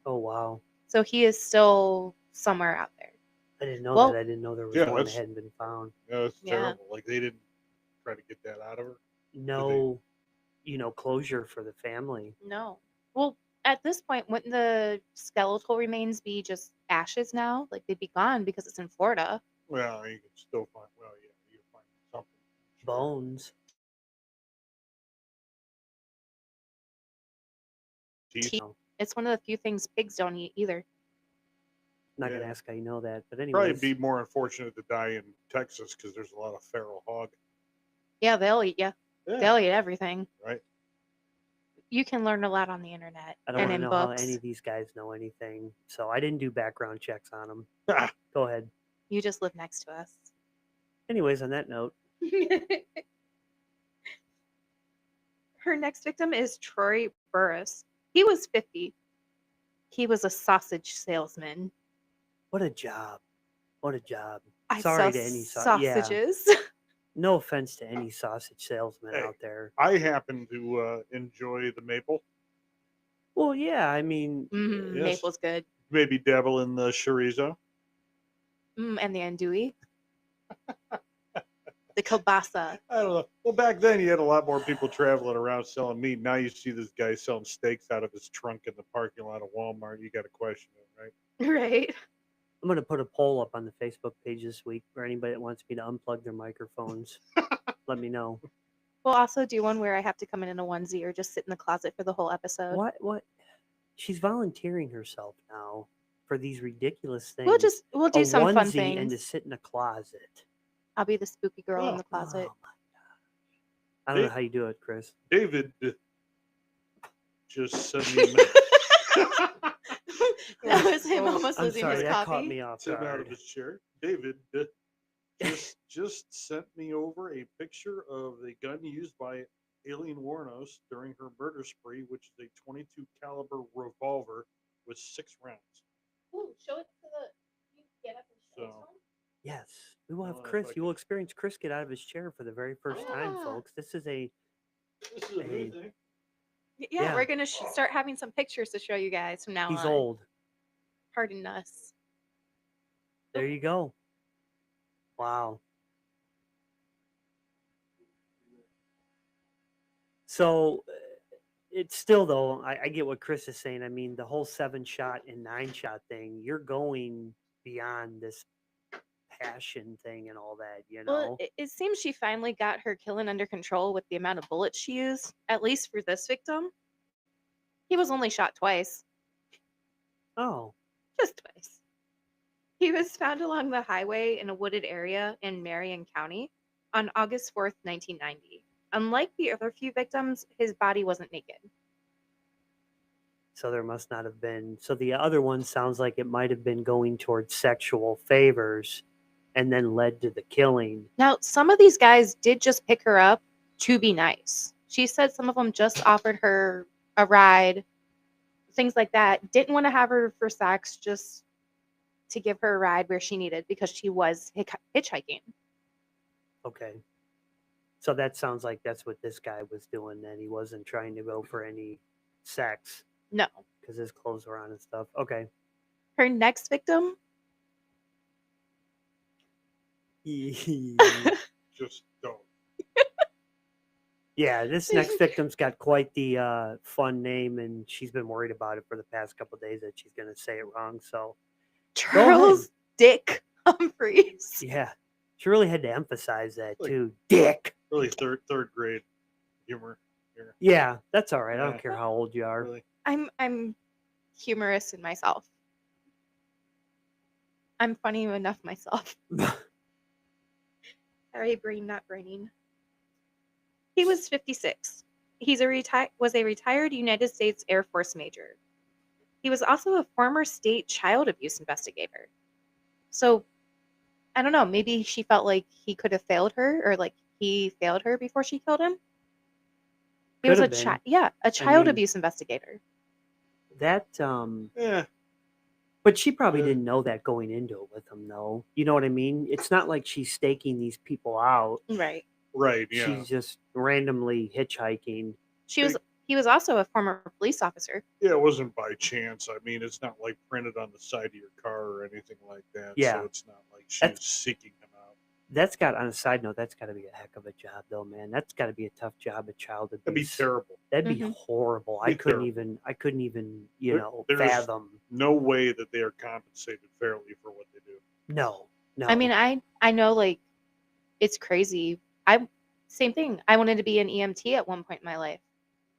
Oh, wow. So he is still somewhere out there. I didn't know Well- that. I didn't know there was Yeah, one that that's- hadn't been found. Yeah, it's Yeah. terrible. Like they didn't try to get that out of her. No, closure for the family. No. Well, at this point, wouldn't the skeletal remains be just ashes now? Like they'd be gone because it's in Florida. Well, you can still find. Well, yeah, you can find something. Sure. Bones. Teeth. Teeth. No, It's one of the few things pigs don't eat either. not going Yeah. to ask how you know that. But Probably anyways, be more unfortunate to die in Texas because there's a lot of feral hog. Yeah, they'll eat you. Yeah, They'll eat everything. right. You can learn a lot on the internet I don't and want to in know how books. any of these guys know anything. So I didn't do background checks on them. Ah, Go ahead. You just live next to us. Anyways, on that note, Her next victim is Troy Burris. He was 50. He was a sausage salesman. what a job. What a job. I Sorry sell to any sausages. No offense to any sausage salesman Hey. out there. I happen to enjoy the maple. Well, yeah, I mean, Mhm, Yes. Maple's good. Maybe dabble in the chorizo. And the andouille. The kielbasa. I don't know. Well, back then you had a lot more people traveling around selling meat. Now you see this guy selling steaks out of his trunk in the parking lot of Walmart. You got to question it, right? Right. I'm going to put a poll up on the Facebook page this week for anybody that wants me to unplug their microphones. Let me know. We'll also do one where I have to come in a onesie or just sit in the closet for the whole episode. What? She's volunteering herself now for these ridiculous things. We'll do a some fun onesie things. and to sit in a closet. I'll be the spooky girl in Oh. the closet. Oh my gosh. I don't know how you do it, Chris. David just sent me That was him almost I'm losing sorry, his that coffee. caught me off sitting out of guard. his chair. David just sent me over a picture of the gun used by Aileen Wuornos during her murder spree, which is a 22 caliber revolver with 6 rounds. Ooh, show it to the. You get up and show it to So- him? Yes, we will have Well, if Chris. I You will could- experience Chris get out of his chair for the very first time, Ah. folks. This is a This is a Hey. new thing. Yeah, Yeah. we're gonna start having some pictures to show you guys from now on. he's old. Pardon us. There you go. Wow. So it's still though, I get what Chris is saying. I mean, the whole 7-shot and 9-shot thing, you're going beyond this passion thing and all that, you know. Well, it seems she finally got her killing under control with the amount of bullets she used. At least for this victim, he was only shot twice, Oh, just twice. He was found along the highway in a wooded area in Marion County on August 4th, 1990. Unlike the other few victims, his body wasn't naked. so there must not have been. So the other one sounds like it might have been going towards sexual favors and then led to the killing. Now, some of these guys did just pick her up to be nice. She said some of them just offered her a ride things like that. Didn't want to have her for sex, just to give her a ride where she needed because she was hitchhiking. Okay. So that sounds like that's what this guy was doing then. He wasn't trying to go for any sex No. because his clothes were on and stuff. Okay. Her next victim. Just don't. Yeah, this next victim's got quite the fun name, and she's been worried about it for the past couple of days that she's going to say it wrong. So, Charles Dick Humphreys. Yeah, she really had to emphasize that Like- too. Dick. Really third grade humor here. Yeah, that's all right. I Yeah. don't care how old you are. Really. I'm humorous in myself. I'm funny enough myself. Sorry, brain not braining. He was 56. He's was a retired United States Air Force major. He was also a former state child abuse investigator. So, I don't know, maybe she felt like he could have failed her, or like he failed her before she killed him. He was a Could've a child mean- abuse investigator. That Yeah. But she probably Yeah. didn't know that going into it with him, though. You know what I mean? It's not like she's staking these people out. Right. Right. Yeah. She's just randomly hitchhiking. He was also a former police officer. Yeah, it wasn't by chance. I mean, it's not like printed on the side of your car or anything like that. Yeah. So it's not like she's That's- seeking him out. On a side note, that's got to be a heck of a job, though, man. That's got to be a tough job of child abuse. That'd be terrible. That'd be Mhm. horrible. Be I couldn't terrible. even, There's- fathom. No way that they are compensated fairly for what they do. No. I mean, I know, like, it's crazy. Same thing. I wanted to be an EMT at one point in my life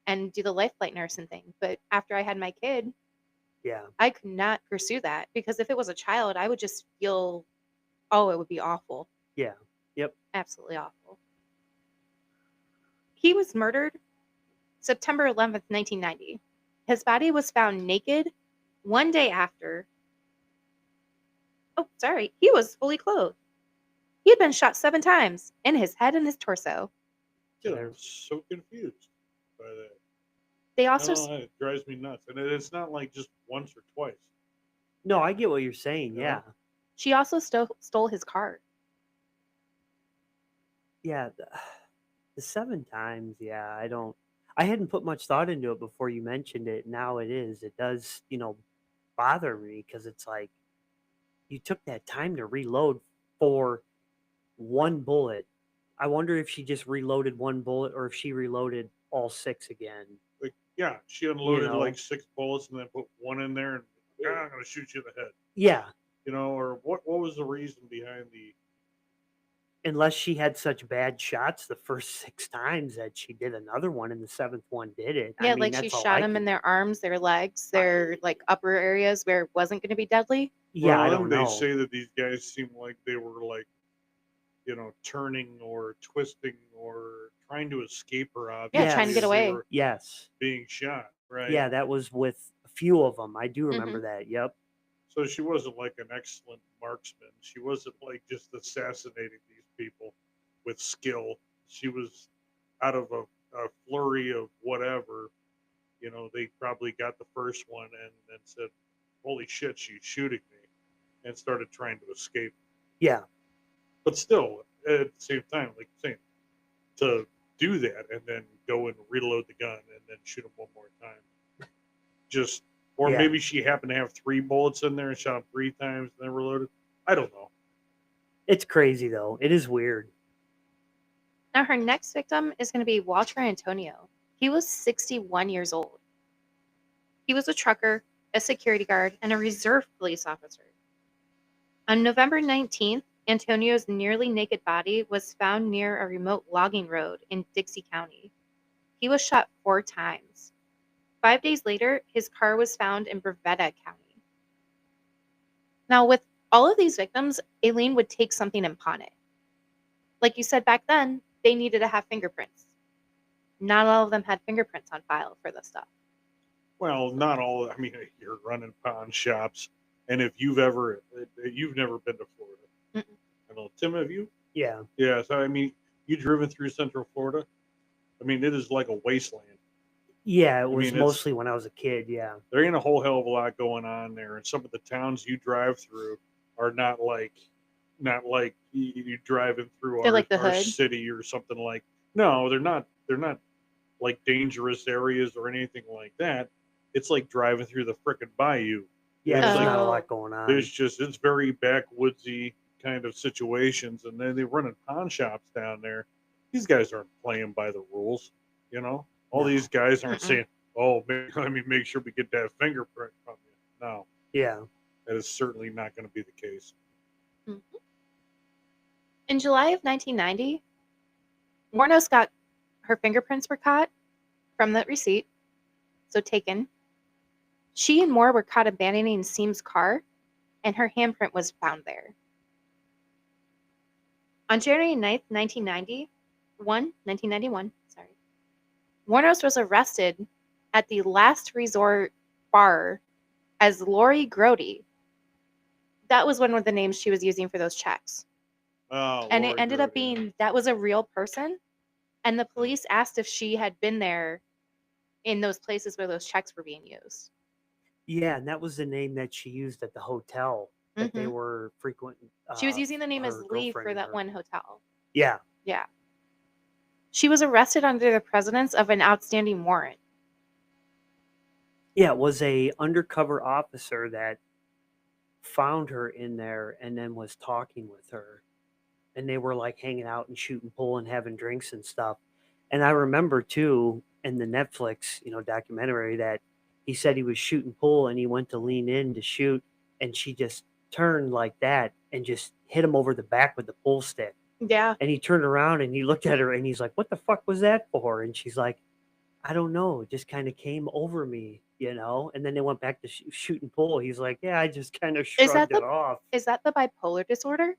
and do the life flight nursing thing. But after I had my kid, Yeah. I could not pursue that because if it was a child, I would just feel, oh, it would be awful. Yeah. Yep. Absolutely awful. He was murdered September 11th, 1990. His body was found naked one day after. Oh, sorry. He was fully clothed. He had been shot 7 times in his head and his torso. Yeah, I'm so confused by that. They I also don't know, it drives me nuts. And it's not like just once or twice. No, I get what you're saying. Yeah. Yeah. She also stole his car. Yeah. The 7 times. Yeah. I hadn't put much thought into it before you mentioned it. Now it is. It does, bother me because it's like you took that time to reload for one bullet. I wonder if she just reloaded one bullet or if she reloaded all 6 again. Like, yeah, she unloaded know? like 6 bullets and then put one in there and I'm gonna shoot you in the head. Yeah. Or what was the reason behind the Unless she had such bad shots the first 6 times that she did another one and the 7th one did it. Yeah, I mean, like she that's all shot I him in can- their arms, their legs, their like upper areas where it wasn't going to be deadly. Yeah, I Well, don't they know. say that these guys seem like they were like, turning or twisting or trying to escape her. Obviously, Yeah, trying to get as they away. were Yes. being shot, right? Yeah, that was with a few of them. I do remember Mm-hmm. that. Yep. So she wasn't like an excellent marksman. She wasn't like just assassinating these people with skill. She was out of a flurry of whatever. They probably got the first one and then said, "Holy shit, she's shooting me," and started trying to escape. Yeah. But still, at the same time, like you're saying, to do that and then go and reload the gun and then shoot him one more time. Or Yeah. maybe she happened to have 3 bullets in there and shot him 3 times and then reloaded. I don't know. It's crazy though. It is weird. Now her next victim is going to be Walter Antonio. He was 61 years old. He was a trucker, a security guard, and a reserve police officer. On November 19th, Antonio's nearly naked body was found near a remote logging road in Dixie County. He was shot 4 times. 5 days later, his car was found in Brevetta County. Now, with all of these victims, Aileen would take something and pawn it. Like you said back then, they needed to have fingerprints. Not all of them had fingerprints on file for this stuff. Well, not all. I mean, you're running pawn shops, and if you've never been to Florida. Mm-mm. I don't know, Tim, have you? Yeah. Yeah. So I mean, you driven through Central Florida. I mean, it is like a wasteland. Yeah, it I was mean, mostly when I was a kid. Yeah. there ain't a whole hell of a lot going on there, and some of the towns you drive through are not like you driving through They're like the our hood. city or something like. No, they're not. They're not like dangerous areas or anything like that. It's like driving through the frickin' bayou. Yeah, It's there's like not a Oh. lot going on. it's very backwoodsy kind of situations, and then they're running pawn shops down there. These guys aren't playing by the rules, you know. All No. these guys aren't Mm-mm. saying, "Oh, let me make sure we get that fingerprint from you." No, Yeah. that is certainly not going to be the case. Mhm. In July of 1990, Wuornos got her fingerprints were caught from that receipt, so taken. She and Moore were caught abandoning Seam's car, and her handprint was found there. On January 9th, 1991, Wuornos was arrested at the Last Resort bar as Lori Grody. That was one of the names she was using for those checks. Oh, And it Lord, ended up Grody. being that was a real person. And the police asked if she had been there in those places where those checks were being used. Yeah, and that was the name that she used at the hotel that they Mhm. were frequent. She was using the name as her Lee girlfriend for and that her. one hotel. Yeah. Yeah. She was arrested under the presence of an outstanding warrant. Yeah, it was a undercover officer that found her in there and then was talking with her. And they were like hanging out and shooting pool and having drinks and stuff. And I remember too in the Netflix, documentary that he said he was shooting pool and he went to lean in to shoot and she just turned like that and just hit him over the back with the pool stick. Yeah. And he turned around and he looked at her and he's like, "What the fuck was that for?" And she's like, "I don't know. It just kind of came over me, you know?" And then they went back to shooting pool. He's like, "Yeah, I just kind of Is that shrugged it off." is that the bipolar disorder?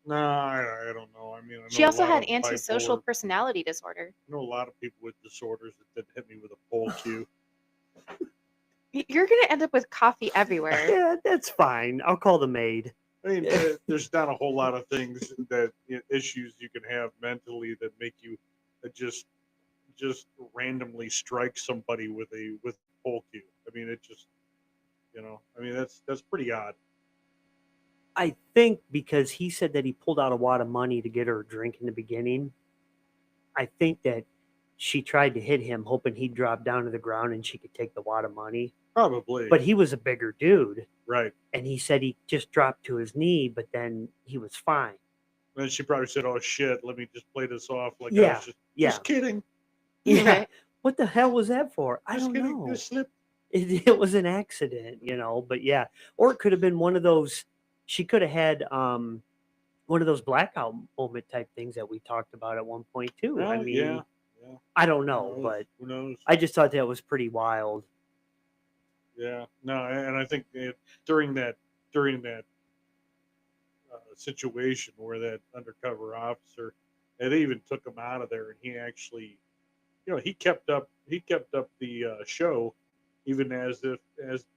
No, I don't know. I mean, I She know a also lot had of antisocial bipolar. personality disorder. I know a lot of people with disorders that didn't hit me with a pole cue. You're gonna end up with coffee everywhere. Yeah, that's fine. I'll call the maid. I mean, there's not a whole lot of things that issues you can have mentally that make you just randomly strike somebody with a pole cue. I mean, it just I mean that's pretty odd. I think because he said that he pulled out a wad of money to get her a drink in the beginning, I think that she tried to hit him hoping he'd drop down to the ground and she could take the wad of money. Probably. But he was a bigger dude. Right. And he said he just dropped to his knee, but then he was fine. And she probably said, "Oh shit, let me just play this off like I Yeah, was yeah. just kidding. Yeah. Right. What the hell was that for? I Just don't kidding. know. Just slip." It was an accident, but yeah. Or it could have been one of those, she could have had one of those blackout moment type things that we talked about at one point too. I Well, mean, yeah. I Who don't know, knows? but Who knows? I just thought that was pretty wild. Yeah. No, and I think during that situation where that undercover officer, they even took him out of there, and he actually, he kept up the show, even as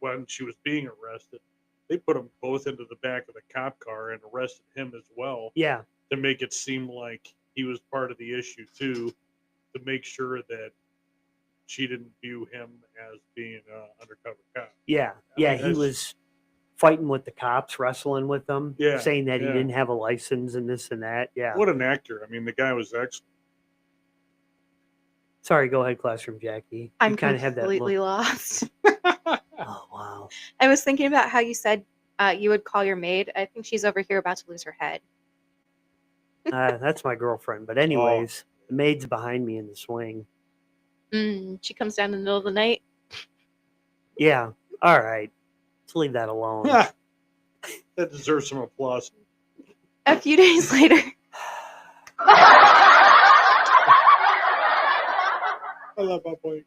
when she was being arrested, they put them both into the back of the cop car and arrested him as well Yeah. to make it seem like he was part of the issue too, to make sure that she didn't view him as being an undercover cop. Yeah. I Yeah. mean, He that's- was fighting with the cops, wrestling with them, Yeah, saying that he yeah. didn't have a license and this and that. Yeah. What an actor! I mean, the guy was excellent. Sorry, go ahead, Classroom Jackie. I'm you kind of have that look. completely lost. Oh, wow. I was thinking about how you said you would call your maid. I think she's over here about to lose her head. That's my girlfriend. But anyways, the maid's behind me in the swing. She comes down in the middle of the night. Yeah. All right. Let's leave that alone. That deserves some applause. A few days later, I love my boy.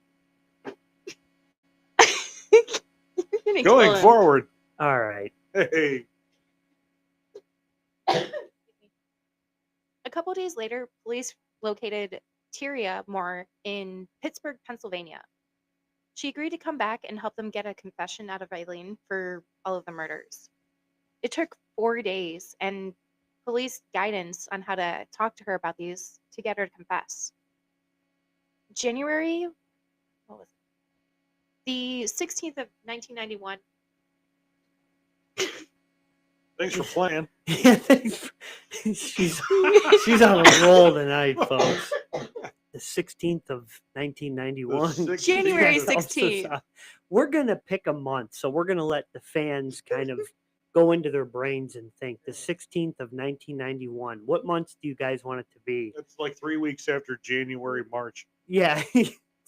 you're getting Going stolen. forward, All right. hey, A couple days later, police located Tyria Moore in Pittsburgh, Pennsylvania. She agreed to come back and help them get a confession out of Aileen for all of the murders. It took 4 days and police guidance on how to talk to her about these to get her to confess. what was it? The 16th of 1991. Thanks for playing. she's on a roll tonight, folks. The 16th of 1991. January That's also 16th. We're going to pick a month, so we're going to let the fans kind of go into their brains and think. The 16th of 1991. What months do you guys want it to be? It's like 3 weeks after January, March. Yeah,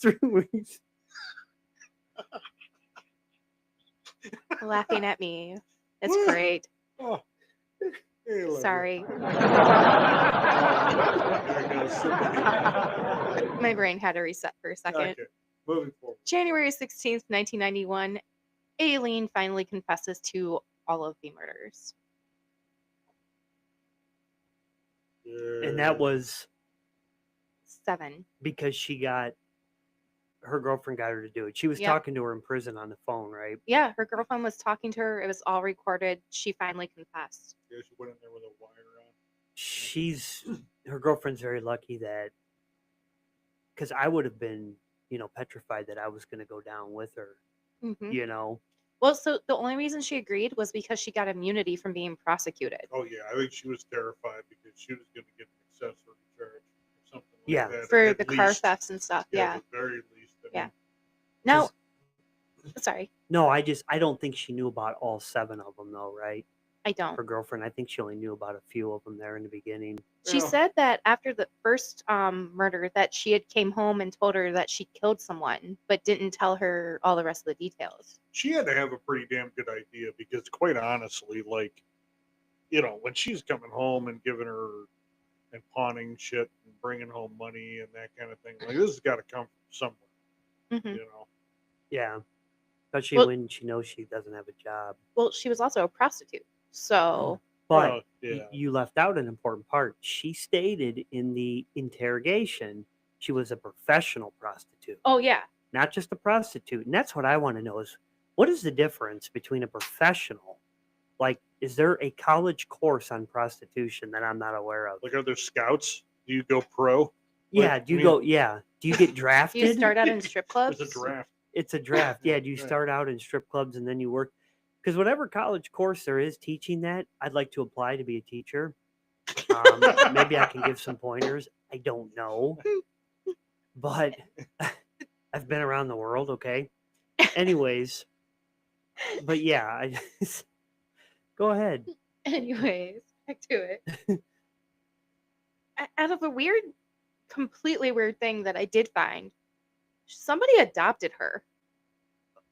3 weeks. Laughing at me. It's great. Oh. Hey, look. Sorry. There goes somebody. My brain had to reset for a second. Okay, moving forward. January 16th, 1991, Aileen finally confesses to all of the murders. And that was 7. because her girlfriend got her to do it. She was Yep. talking to her in prison on the phone, right? Yeah, her girlfriend was talking to her. It was all recorded. She finally confessed. Yeah, she went in there with a wire on. Her girlfriend's very lucky that, because I would have been, petrified that I was going to go down with her, Mm-hmm. Well, so the only reason she agreed was because she got immunity from being prosecuted. Oh yeah, I think she was terrified because she was going to get an accessory charge or something like Yeah. that. For at the car least. thefts and stuff. Yeah. At the very least. I Yeah. mean, Now, sorry, No, I don't think she knew about all 7 of them, though, right? I don't. Her girlfriend, I think she only knew about a few of them there in the beginning. She Well- said that after the first murder that she had came home and told her that she killed someone, but didn't tell her all the rest of the details. she had to have a pretty damn good idea because, quite honestly, like, when she's coming home and giving her and pawning shit and bringing home money and that kind of thing, like, this has got to come from somewhere. Hmm. Yeah. Especially Well- when she knows she doesn't have a job. Well, she was also a prostitute. So, But Well, yeah. you left out an important part. She stated in the interrogation she was a professional prostitute, oh yeah. not just a prostitute. And that's what I want to know is, what is the difference between a professional? Like, is there a college course on prostitution that I'm not aware of? Like, are there scouts? Do you go pro? Yeah, Like, do you I go? mean- Yeah, do you get drafted? Do you start out in strip clubs? There's a draft. It's a draft. Yeah, do you Right. start out in strip clubs and then you work? Because whatever college course there is teaching that, I'd like to apply to be a teacher. Maybe I can give some pointers. I don't know, but I've been around the world. Okay. Anyways, but yeah, go ahead. Anyways, back to it. Out of a completely weird thing that I did find, somebody adopted her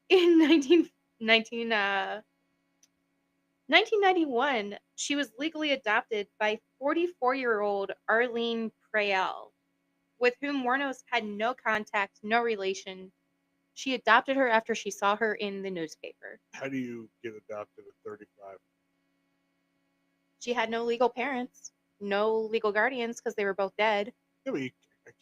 in 1991. She was legally adopted by 44-year-old Aileen Wuornos, with whom Wuornos had no contact, no relation. She adopted her after she saw her in the newspaper. How do you get adopted at 35? She had no legal parents, no legal guardians because they were both dead. Yeah, but I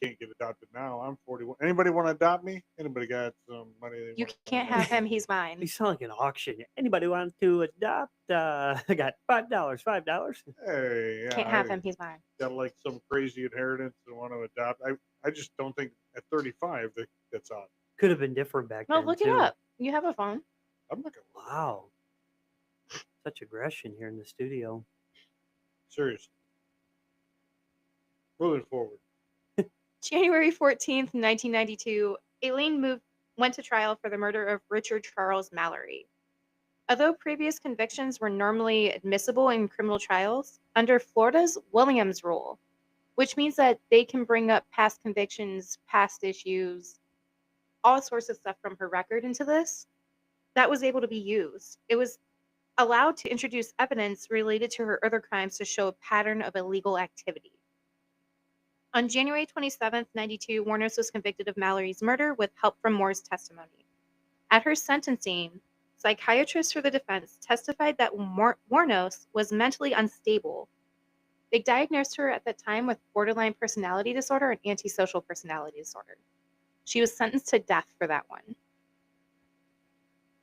can't get adopted now. I'm 41. Anybody want to adopt me? Anybody got some money? They You wanna can't throw my have way? him, he's mine. You sound like an auction. Anybody want to adopt? I got $5. $5. Hey, yeah, Can't have I him, he's mine. got like some crazy inheritance and want to adopt. I just don't think at 35 that's on. Could have been different back No, then. look it too. up. You have a phone. I'm not gonna. Wow. Such aggression here in the studio. Seriously. Moving forward. January 14th, 1992, Aileen went to trial for the murder of Richard Charles Mallory. Although previous convictions were normally admissible in criminal trials, under Florida's Williams rule, which means that they can bring up past convictions, past issues, all sorts of stuff from her record into this, that was able to be used. It was allowed to introduce evidence related to her other crimes to show a pattern of illegal activity. On January 27th, 92, Wuornos was convicted of Mallory's murder with help from Moore's testimony. At her sentencing, psychiatrists for the defense testified that Wuornos was mentally unstable. They diagnosed her at that time with borderline personality disorder and antisocial personality disorder. She was sentenced to death for that one.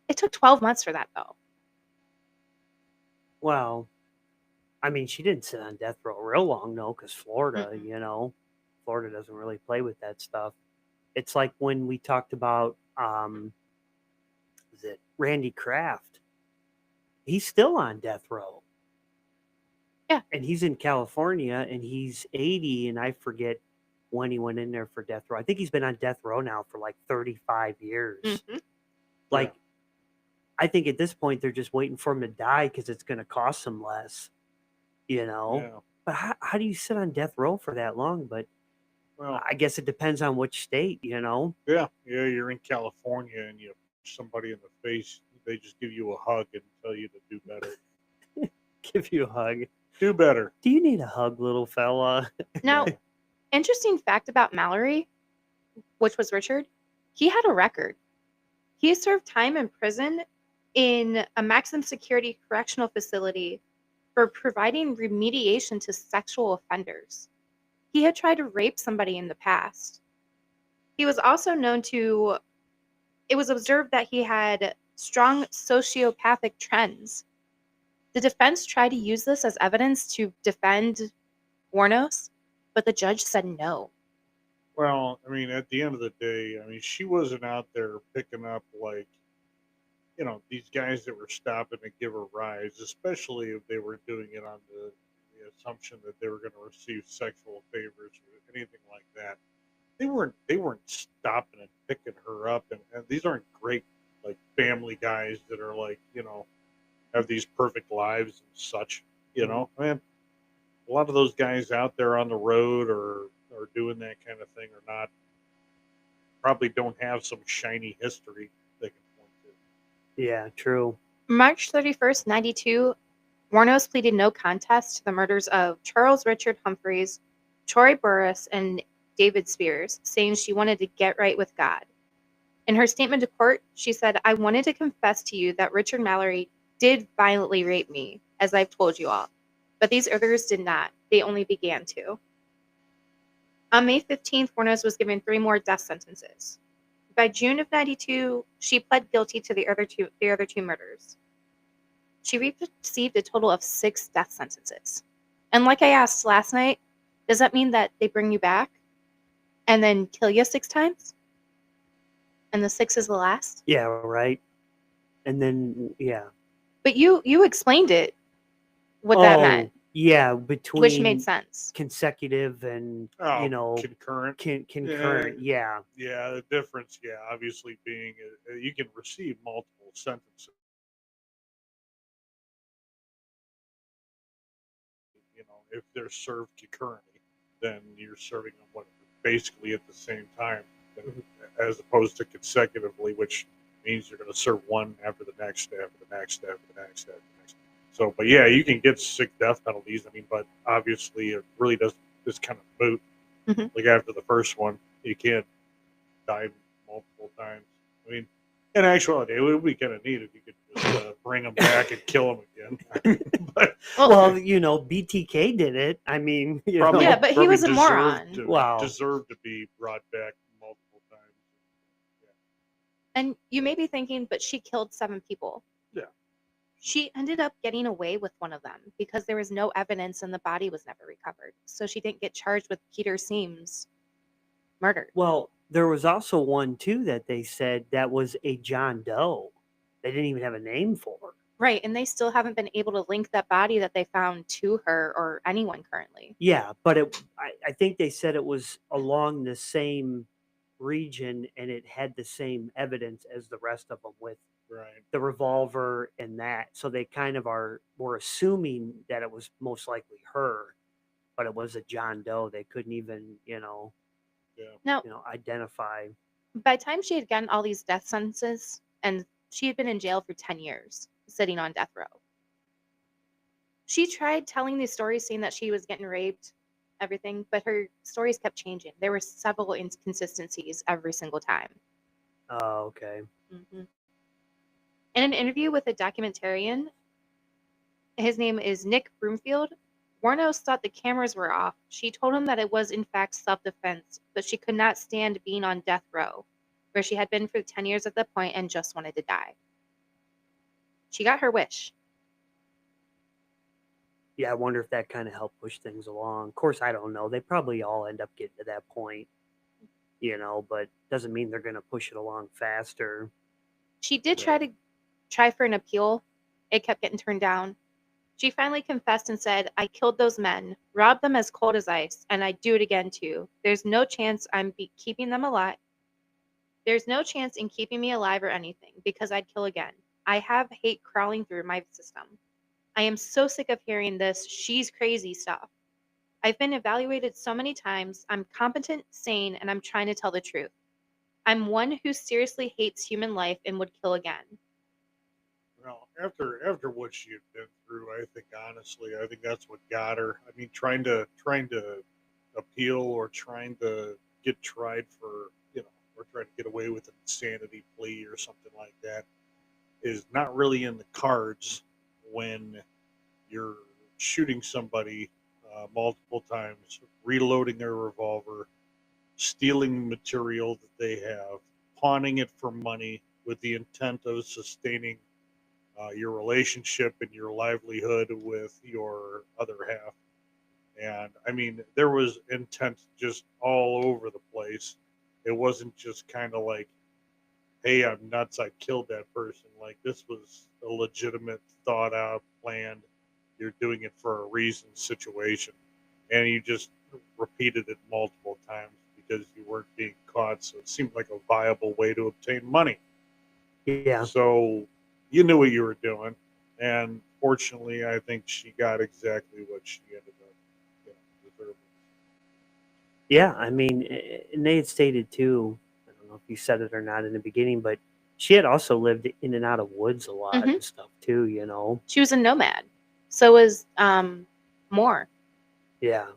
It took 12 months for that, though. Well, I mean, she didn't sit on death row real long, though, because Florida, Florida doesn't really play with that stuff. It's like when we talked about was it Randy Kraft? He's still on death row. Yeah. And he's in California and he's 80, and I forget when he went in there for death row. I think he's been on death row now for like 35 years. Mhm. Like, I think at this point they're just waiting for him to die because it's going to cost them less, you know? Yeah. But how do you sit on death row for that long? But Well, I guess it depends on which state, you know? yeah. You're in California and you punch somebody in the face. They just give you a hug and tell you to do better. Give you a hug. Do better. Do you need a hug, little fella? Now, interesting fact about Mallory, which was Richard, he had a record. He served time in prison in a maximum security correctional facility for providing remediation to sexual offenders. He had tried to rape somebody in the past. He was also known to, it was observed that he had strong sociopathic trends. The defense tried to use this as evidence to defend Wuornos, but the judge said no. Well, I mean, at the end of the day, I mean, she wasn't out there picking up like, these guys that were stopping to give her rides, especially if they were doing it on the assumption that they were going to receive sexual favors or anything like that. They weren't stopping and picking her up, and these aren't great like family guys that are like have these perfect lives and such. Man, a lot of those guys out there on the road or doing that kind of thing or not probably don't have some shiny history they can point to. Yeah, true. March 31st, 92, Wuornos pleaded no contest to the murders of Charles Richard Humphreys, Troy Burris, and David Spears, saying she wanted to get right with God. In her statement to court, she said, "I wanted to confess to you that Richard Mallory did violently rape me, as I've told you all. But these others did not. They only began to." On May 15th, Wuornos was given 3 more death sentences. By June of 92, she pled guilty to the other two murders. She received a total of 6 death sentences. And like I asked last night, does that mean that they bring you back and then kill you 6 times? And the 6 is the last? Yeah, right. And then, yeah. But you explained it, what that meant. Yeah, Which made sense. Consecutive and, Concurrent. concurrent, yeah. Yeah, the difference, obviously being you can receive multiple sentences. If they're served concurrently, then you're serving them basically at the same time, as opposed to consecutively, which means you're going to serve one after the next, after the next, after the next, after the next. So, but yeah, you can get 6 death penalties. I mean, but obviously it really does just kind of moot. Mhm. Like after the first one, you can't die multiple times. I mean, in actuality, it would be kind of neat if you could just bring them back and kill them again. But Well, BTK did it. I mean, probably, Yeah, but he was a deserved moron. To, deserved to be brought back multiple times. And you may be thinking, but she killed 7 people. Yeah. She ended up getting away with one of them because there was no evidence and the body was never recovered. So she didn't get charged with Peter Seam's murder. Well, there was also one, too, that they said that was a John Doe. They didn't even have a name for her. Right. And they still haven't been able to link that body that they found to her or anyone currently. Yeah, but I think they said it was along the same region and it had the same evidence as the rest of them with Right. the revolver and that. So they kind of were assuming that it was most likely her, but it was a John Doe. They couldn't even, Now, identify. by the time she had gotten all these death sentences, and she had been in jail for 10 years, sitting on death row, she tried telling these stories, saying that she was getting raped, everything, but her stories kept changing. There were several inconsistencies every single time. Oh, okay. Mm-hmm. In an interview with a documentarian, his name is Nick Broomfield, Wuornos thought the cameras were off. She told him that it was in fact self-defense, but she could not stand being on death row, where she had been for 10 years at that point and just wanted to die. She got her wish. Yeah, I wonder if that kind of helped push things along. Of course, I don't know. They probably all end up getting to that point. but doesn't mean they're going to push it along faster. She did Right. try for an appeal. It kept getting turned down. She finally confessed and said, "I killed those men, robbed them as cold as ice, and I'd do it again too. There's no chance keeping them alive. There's no chance in keeping me alive or anything, because I'd kill again. I have hate crawling through my system. I am so sick of hearing this 'she's crazy' stuff. I've been evaluated so many times. I'm competent, sane, and I'm trying to tell the truth. I'm one who seriously hates human life and would kill again." Well, after what she had been through, I think honestly, I think that's what got her. I mean, trying to appeal or trying to get tried for or trying to get away with an insanity plea or something like that is not really in the cards when you're shooting somebody multiple times, reloading their revolver, stealing material that they have, pawning it for money with the intent of sustaining your relationship and your livelihood with your other half. And I mean, there was intent just all over the place. It wasn't just kind of like, hey, I'm nuts, I killed that person. Like, this was a legitimate, thought out, planned, you're doing it for a reason situation. And you just repeated it multiple times because you weren't being caught. So it seemed like a viable way to obtain money. Yeah. So you knew what you were doing. And fortunately, I think she got exactly what she ended up deserving. Yeah, I mean, and they had stated too, I don't know if you said it or not in the beginning, but she had also lived in and out of woods a lot hmm and stuff too. She was a nomad. So was Moore. Yeah.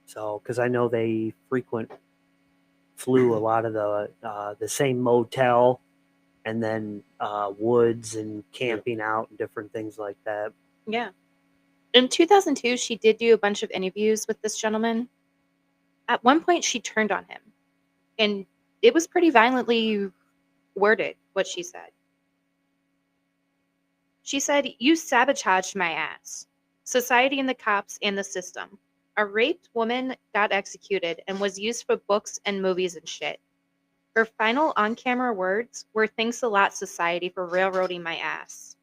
So, because I know they flew a lot of the same motel and then woods and Yeah. camping out and different things like that. Yeah. In 2002, she did do a bunch of interviews with this gentleman. At one point, she turned on him, and it was pretty violently worded, what she said. She said, "You sabotaged my ass. Society and the cops and the system. A raped woman got executed and was used for books and movies and shit. Her final on camera words were, 'Thanks a lot, society, for railroading my ass.'"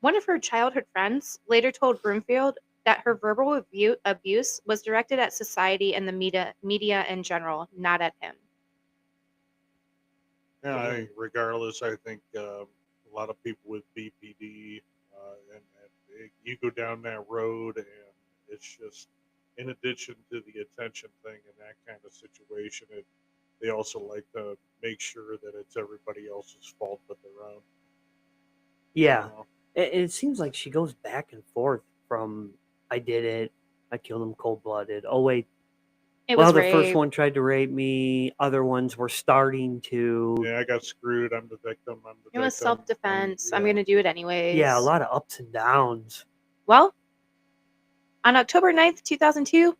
One of her childhood friends later told Broomfield that her verbal abuse was directed at society and the media in general, not at him. Yeah, Damn. regardless, I think a lot of people with BPD, you go down that road, and it's just, in addition to the attention thing and that kind of situation, they also like to make sure that it's everybody else's fault but their own. Yeah. You know? It seems like she goes back and forth from I did it, I killed him cold blooded. Oh wait, It well was the first rape. one tried to rape me. Other ones were starting to. Yeah, I got screwed. I'm the victim. I'm the It was victim. self-defense. I'm Yeah. going to do it anyways. Yeah, a lot of ups and downs. Well, on October 9th, 2002,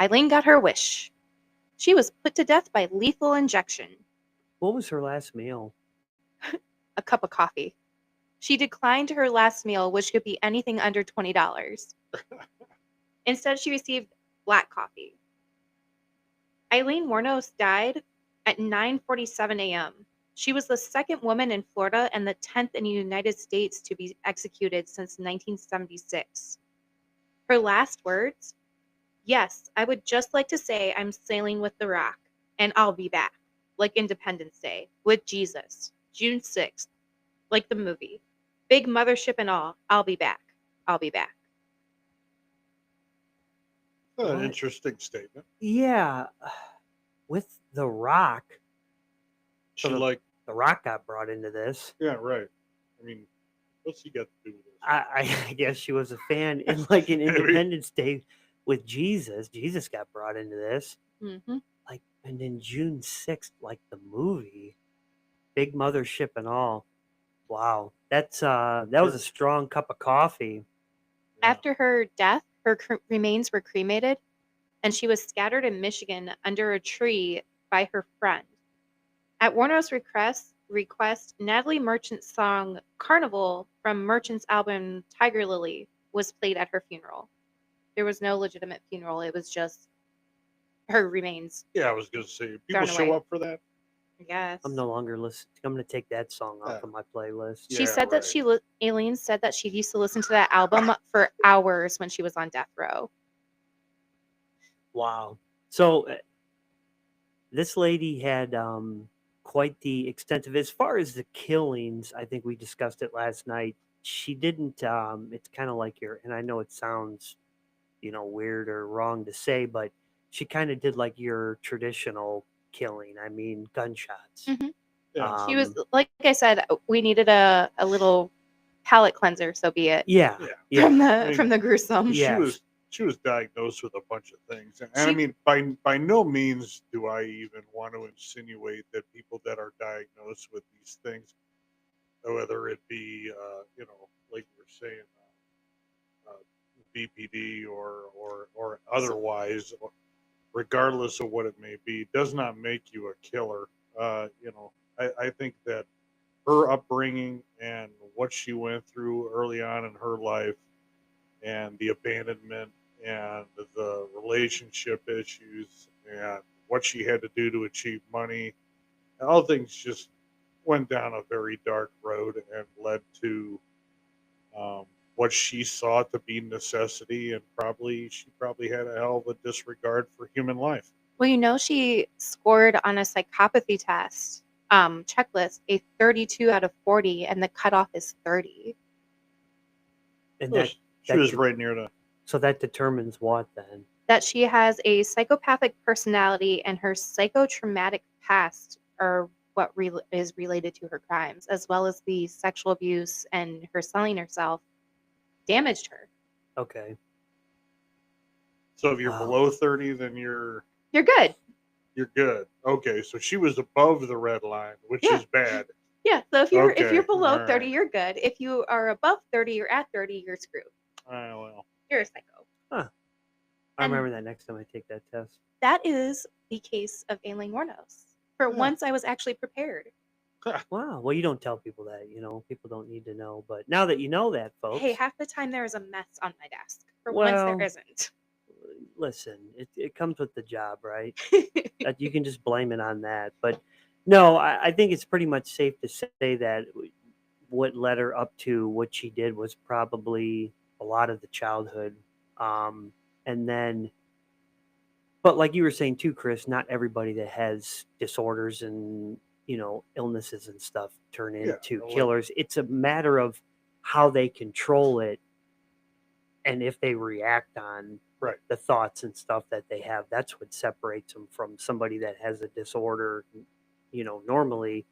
Aileen got her wish. She was put to death by lethal injection. What was her last meal? A cup of coffee. She declined her last meal, which could be anything under $20. Instead, she received black coffee. Aileen Wuornos died at 9:47 a.m. She was the second woman in Florida and the 10th in the United States to be executed since 1976. Her last words: "Yes, I would just like to say I'm sailing with the Rock, and I'll be back, like Independence Day, with Jesus, June 6th, like the movie. Big mothership and all, I'll be back. I'll be back." An What? interesting statement. Yeah, with The Rock. She So like, The Rock got brought into this. yeah, right. I mean, what's he got to do with this? I guess she was a fan in like an Independence Day with Jesus. Jesus got brought into this. Mm-hmm. Like, and then June 6th, like the movie, big mothership and all. Wow, that was a strong cup of coffee. Yeah. After her death, her remains were cremated, and she was scattered in Michigan under a tree by her friend. At Warner's request, Natalie Merchant's song "Carnival" from Merchant's album Tiger Lily was played at her funeral. There was no legitimate funeral. It was just her remains. Yeah, I was going to say, people Thrown show away. up for that. I guess. I'm no longer listening. I'm going to take that song off Yeah. of my playlist. She Yeah, said that right. Aileen said that she used to listen to that album for hours when she was on death row. Wow. So this lady had quite the extensive, as far as the killings, I think we discussed it last night. She didn't, it's kind of like your, and I know it sounds, weird or wrong to say, but she kind of did like your traditional killing. I mean, gunshots. Mhm. Yeah. She was, like I said, we needed a little palate cleanser, so be it, Yeah. Yeah. Yeah. from I the mean, from the gruesome. Yes. She was diagnosed with a bunch of things, and I She mean, by no means do I even want to insinuate that people that are diagnosed with these things, whether it be like you were saying, BPD or otherwise, regardless of what it may be, does not make you a killer. I think that her upbringing and what she went through early on in her life, and the abandonment and the relationship issues and what she had to do to achieve money, all things just went down a very dark road and led to what she saw to be necessity, and she probably had a hell of a disregard for human life. Well, she scored on a psychopathy test checklist a 32 out of 40, and the cutoff is 30. And So that, she was right near the. so that determines what then? That she has a psychopathic personality, and her psychotraumatic past are what is related to her crimes, as well as the sexual abuse and her selling herself damaged her. Okay. So if you're Wow. below 30, then you're good. good. Okay, so she was above the red line, which Yeah. is bad. Yeah, so if you're Okay, below all 30, right. you're good. If you are above 30, you're at 30, you're screwed. Well, You're a psycho. Huh. I And remember that next time I take that test. that is the case of Aileen Wuornos. For Yeah. once, I was actually prepared. Wow. Well, you don't tell people that, people don't need to know. But now that you know that, folks. Hey, half the time there is a mess on my desk. For once, there Well, isn't. listen, it comes with the job, right? You can just blame it on that. But no, I think it's pretty much safe to say that what led her up to what she did was probably a lot of the childhood. And then, but like you were saying too, Chris, not everybody that has disorders and, illnesses and stuff turn into killers. It's a matter of how they control it and if they react on right. the thoughts and stuff that they have. That's what separates them from somebody that has a disorder, normally,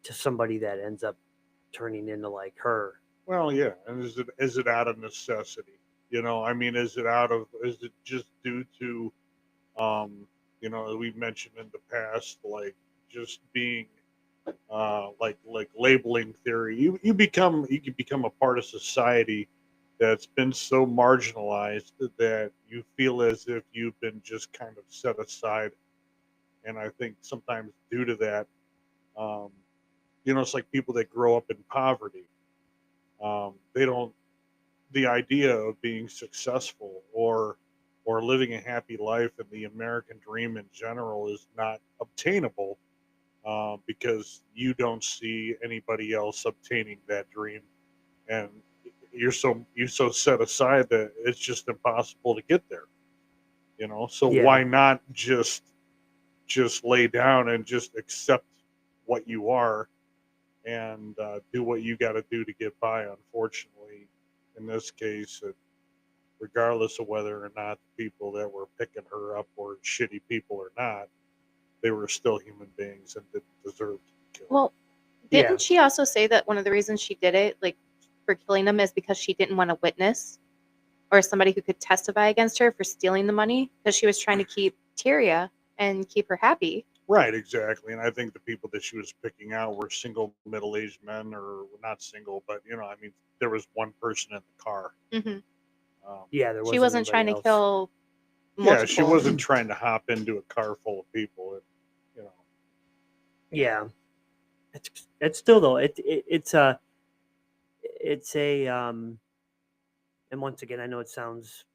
to somebody that ends up turning into like her. Well, yeah, and is it out of necessity? I mean, is it just due to, we've mentioned in the past, like just being, like labeling theory. You can become a part of society that's been so marginalized that you feel as if you've been just kind of set aside. And I think sometimes due to that, um, it's like people that grow up in poverty. They don't the idea of being successful or living a happy life and the American dream in general is not obtainable, because you don't see anybody else obtaining that dream, and you're so set aside that it's just impossible to get there. So Yeah. why not just lay down and just accept what you are, and do what you got to do to get by. Unfortunately, in this case, regardless of whether or not the people that were picking her up were shitty people or not, they were still human beings and didn't deserve to be killed. Well, didn't she also say that one of the reasons she did it, like for killing them, is because she didn't want a witness or somebody who could testify against her for stealing the money, because she was trying to keep Tyria and keep her happy. Right, exactly. And I think the people that she was picking out were single middle-aged men, or not single, but I mean, there was one person in the car. Mm-hmm. There she wasn't trying to kill multiple. Yeah, she wasn't trying to hop into a car full of people. Yeah, it's still though it's a and once again, I know it sounds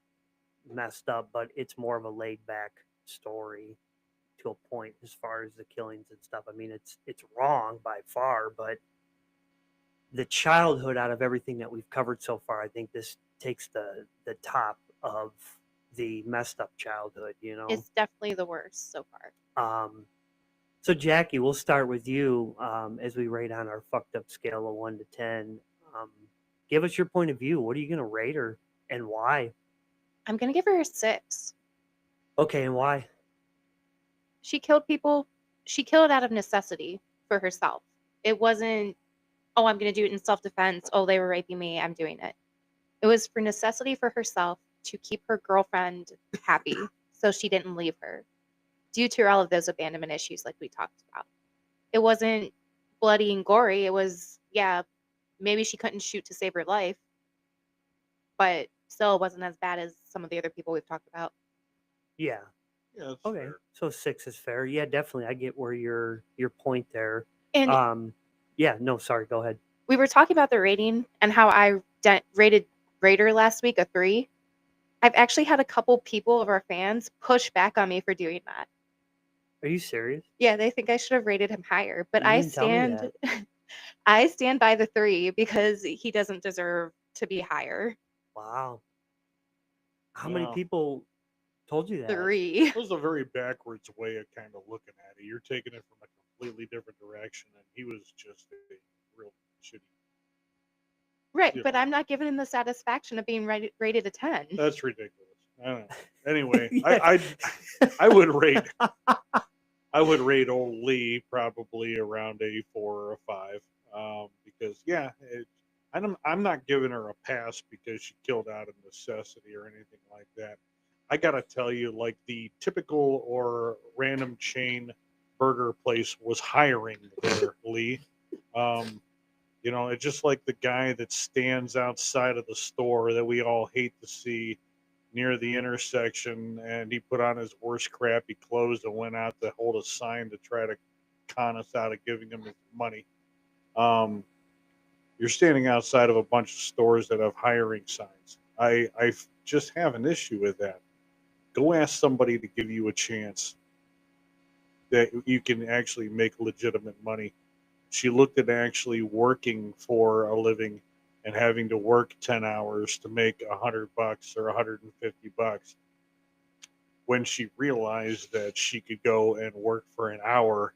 messed up, but it's more of a laid back story to a point as far as the killings and stuff. I mean, it's wrong by far, but the childhood out of everything that we've covered so far, I think this takes the top of the messed up childhood, you know. It's definitely the worst so far. So Jackie, we'll start with you as we rate on our fucked up scale of 1 to 10. Give us your point of view. What are you going to rate her and why? I'm gonna give her a 6. Okay, and why? She killed people. She killed out of necessity for herself. It wasn't, oh, I'm gonna do it in self-defense. Oh, they were raping me, I'm doing it. It was for necessity for herself to keep her girlfriend happy so she didn't leave her due to all of those abandonment issues like we talked about. It wasn't bloody and gory. It was, yeah, maybe she couldn't shoot to save her life, but still it wasn't as bad as some of the other people we've talked about. Yeah. Yeah, that's Okay. fair. So 6 is fair. Yeah, definitely. I get where your point there. And Yeah, no, sorry, go ahead. we were talking about the rating and how I rated Raider last week a 3. I've actually had a couple people of our fans push back on me for doing that. Are you serious? Yeah, they think I should have rated him higher, but You I didn't tell me stand that. I stand by the 3 because he doesn't deserve to be higher. Wow. How many Well, people told you that? 3. that was a very backwards way of kind of looking at it. You're taking it from a completely different direction, and he was just a real shitty. Right, You but know, I'm not giving him the satisfaction of being rated a 10. that's ridiculous. I don't know. Anyway, Yeah. I would rate old Lee probably around a 4 or a 5, because I'm not giving her a pass because she killed out of necessity or anything like that. I gotta tell you, like the typical or random chain burger place was hiring there, Lee. It's just like the guy that stands outside of the store that we all hate to see near the intersection, and he put on his worst crappy clothes and went out to hold a sign to try to con us out of giving him his money. You're standing outside of a bunch of stores that have hiring signs. I just have an issue with that. Go ask somebody to give you a chance that you can actually make legitimate money. She looked at actually working for a living and having to work 10 hours to make $100 or $150 when she realized that she could go and work for an hour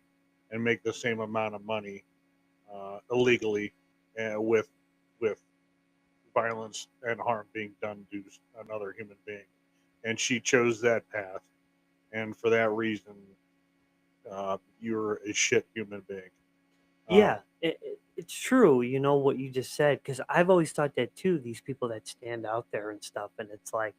and make the same amount of money illegally with violence and harm being done to another human being. And she chose that path. And for that reason, you're a shit human being. Yeah, it's true. You know what you just said, because I've always thought that too. These people that stand out there and stuff, and it's like,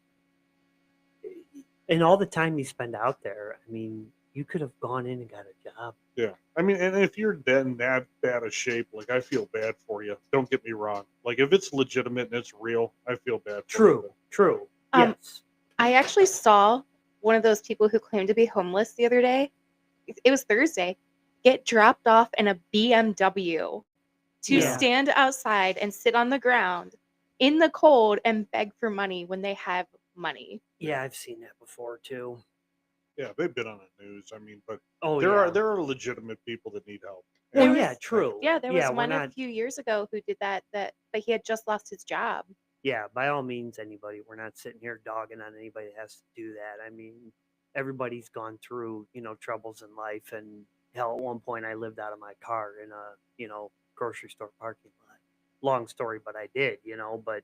and all the time you spend out there, I mean, you could have gone in and got a job. Yeah. I mean, and if you're in that bad a shape, like, I feel bad for you. Don't get me wrong. Like, if it's legitimate and it's real, I feel bad for you. True. Um, Yes. I actually saw one of those people who claimed to be homeless the other day. It was Thursday. Get dropped off in a BMW to Yeah. stand outside and sit on the ground in the cold and beg for money when they have money. Yeah, I've seen that before too. Yeah, they've been on the news. I mean, but Oh, there yeah. are legitimate people that need help. Well, And yeah, true. Yeah, there was Yeah, we're one a not. few years ago who did that, but he had just lost his job. Yeah, by all means, anybody. We're not sitting here dogging on anybody that has to do that. I mean, everybody's gone through, troubles in life. And hell, at one point, I lived out of my car in a, grocery store parking lot. Long story, but I did, but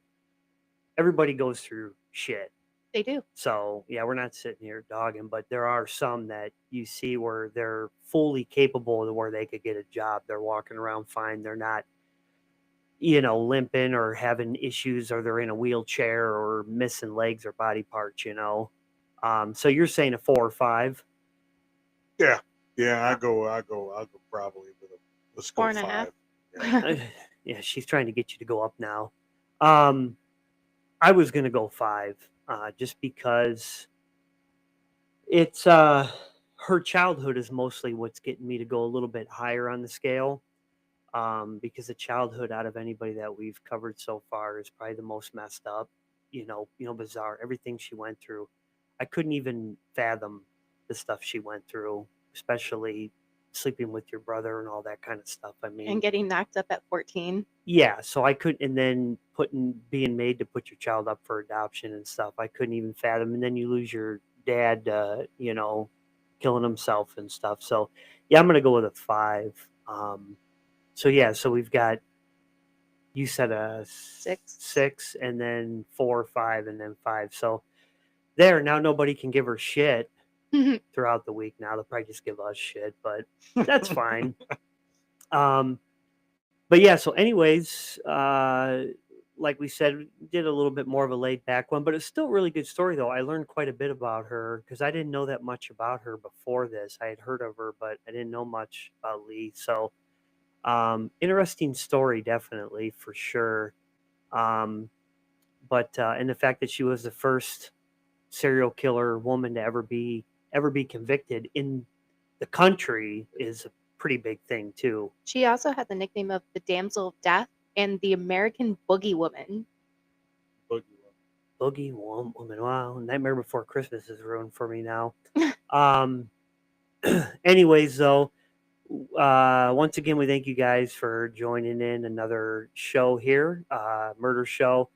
everybody goes through shit. They do. So, yeah, we're not sitting here dogging, but there are some that you see where they're fully capable of where they could get a job. They're walking around fine. They're not, limping or having issues, or they're in a wheelchair or missing legs or body parts, So you're saying a 4 or 5? yeah, I'll go probably with let's go 4.5. 5. Yeah, she's trying to get you to go up now. I was going to go 5, just because it's her childhood is mostly what's getting me to go a little bit higher on the scale. Because the childhood out of anybody that we've covered so far is probably the most messed up, bizarre, everything she went through. I couldn't even fathom the stuff she went through, especially sleeping with your brother and all that kind of stuff. I mean, And getting knocked up at 14. yeah, so I couldn't, and then being made to put your child up for adoption and stuff, I couldn't even fathom. And then you lose your dad, killing himself and stuff. So yeah, I'm gonna go with a 5. So yeah, so we've got, you said a 6, and then 4, 5, and then 5. So there, now nobody can give her shit throughout the week. Now they'll probably just give us shit, but that's fine. But yeah, so anyways, like we said, we did a little bit more of a laid back one, but it's still a really good story though. I learned quite a bit about her because I didn't know that much about her before this. I had heard of her, but I didn't know much about Lee. So interesting story, definitely, for sure. But and the fact that she was the first serial killer woman to ever be convicted in the country is a pretty big thing too. She also had the nickname of the Damsel of Death and the American Boogie Woman. Boogie Woman. Wow, Nightmare Before Christmas is ruined for me now. Anyways, though, once again, we thank you guys for joining in another show here, murder show.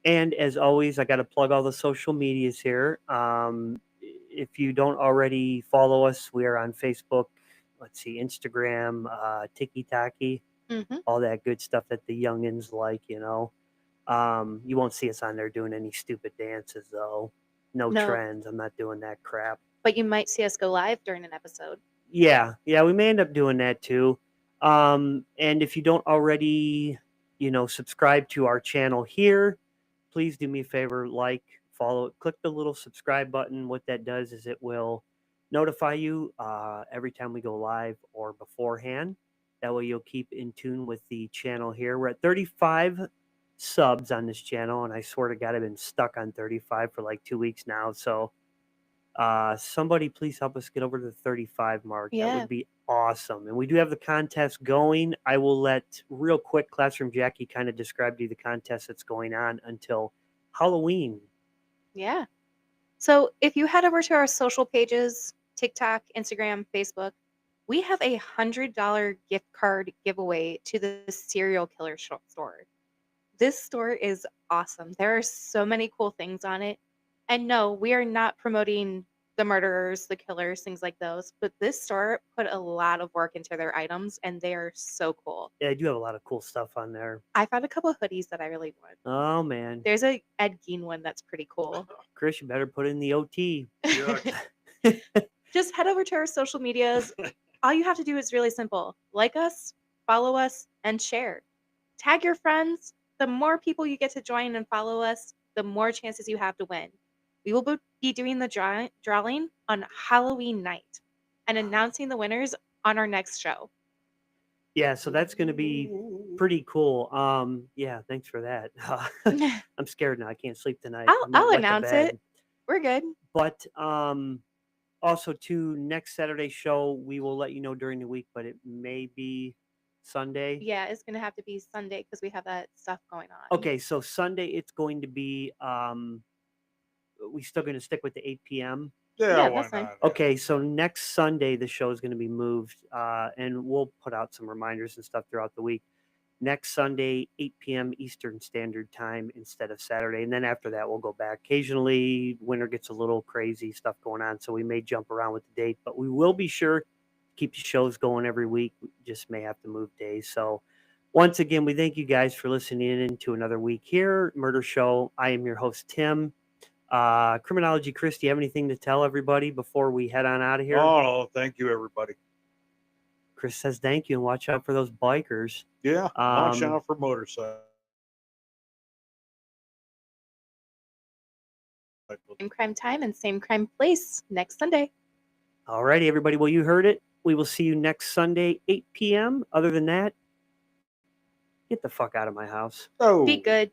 And as always, I got to plug all the social medias here. If you don't already follow us, we are on Facebook. Let's see, Instagram, TikTok, all that good stuff that the youngins like, You won't see us on there doing any stupid dances, though. No trends. I'm not doing that crap. But you might see us go live during an episode. Yeah, we may end up doing that too. And if you don't already, subscribe to our channel here, please do me a favor, follow, click the little subscribe button. What that does is it will notify you every time we go live or beforehand. That way you'll keep in tune with the channel here. We're at 35 subs on this channel, and I swear to God, I've been stuck on 35 for like 2 weeks now. So somebody please help us get over to the 35 mark. Yeah. That would be awesome. And we do have the contest going. I will let real quick Classroom Jackie kind of describe to you the contest that's going on until Halloween. Yeah. So if you head over to our social pages, TikTok, Instagram, Facebook, we have a $100 gift card giveaway to the serial killer store. This store is awesome. There are so many cool things on it. And no, we are not promoting the murderers, the killers, things like those. But this store put a lot of work into their items, and they are so cool. Yeah, I do have a lot of cool stuff on there. I found a couple of hoodies that I really want. Oh, man. There's a Ed Gein one that's pretty cool. Chris, you better put in the OT. Just head over to our social medias. All you have to do is really simple. Like us, follow us, and share. Tag your friends. The more people you get to join and follow us, the more chances you have to win. We will be doing the drawing on Halloween night and announcing the winners on our next show. Yeah, so that's going to be pretty cool. Yeah, thanks for that. I'm scared now. I can't sleep tonight. I'll announce it. We're good. But also, too, next Saturday show, we will let you know during the week, but it may be Sunday. Yeah, it's going to have to be Sunday because we have that stuff going on. Okay, so Sunday it's going to be, we still going to stick with the 8 p.m.? Yeah, that's fine. Okay, so next Sunday the show is going to be moved, and we'll put out some reminders and stuff throughout the week. Next Sunday, 8 p.m. Eastern Standard Time instead of Saturday, and then after that we'll go back. Occasionally, winter gets a little crazy stuff going on, so we may jump around with the date, but we will be sure to keep the shows going every week. We just may have to move days. So once again, we thank you guys for listening in to another week here, Murder Show. I am your host, Tim. Criminology Chris, do you have anything to tell everybody before we head on out of here? Oh, no, thank you, everybody. Chris says thank you and watch out for those bikers. Yeah, watch out for motorcycles. Same crime time and same crime place next Sunday. All righty, everybody. Well, you heard it. We will see you next Sunday, 8 p.m. Other than that, get the fuck out of my house. Oh. Be good.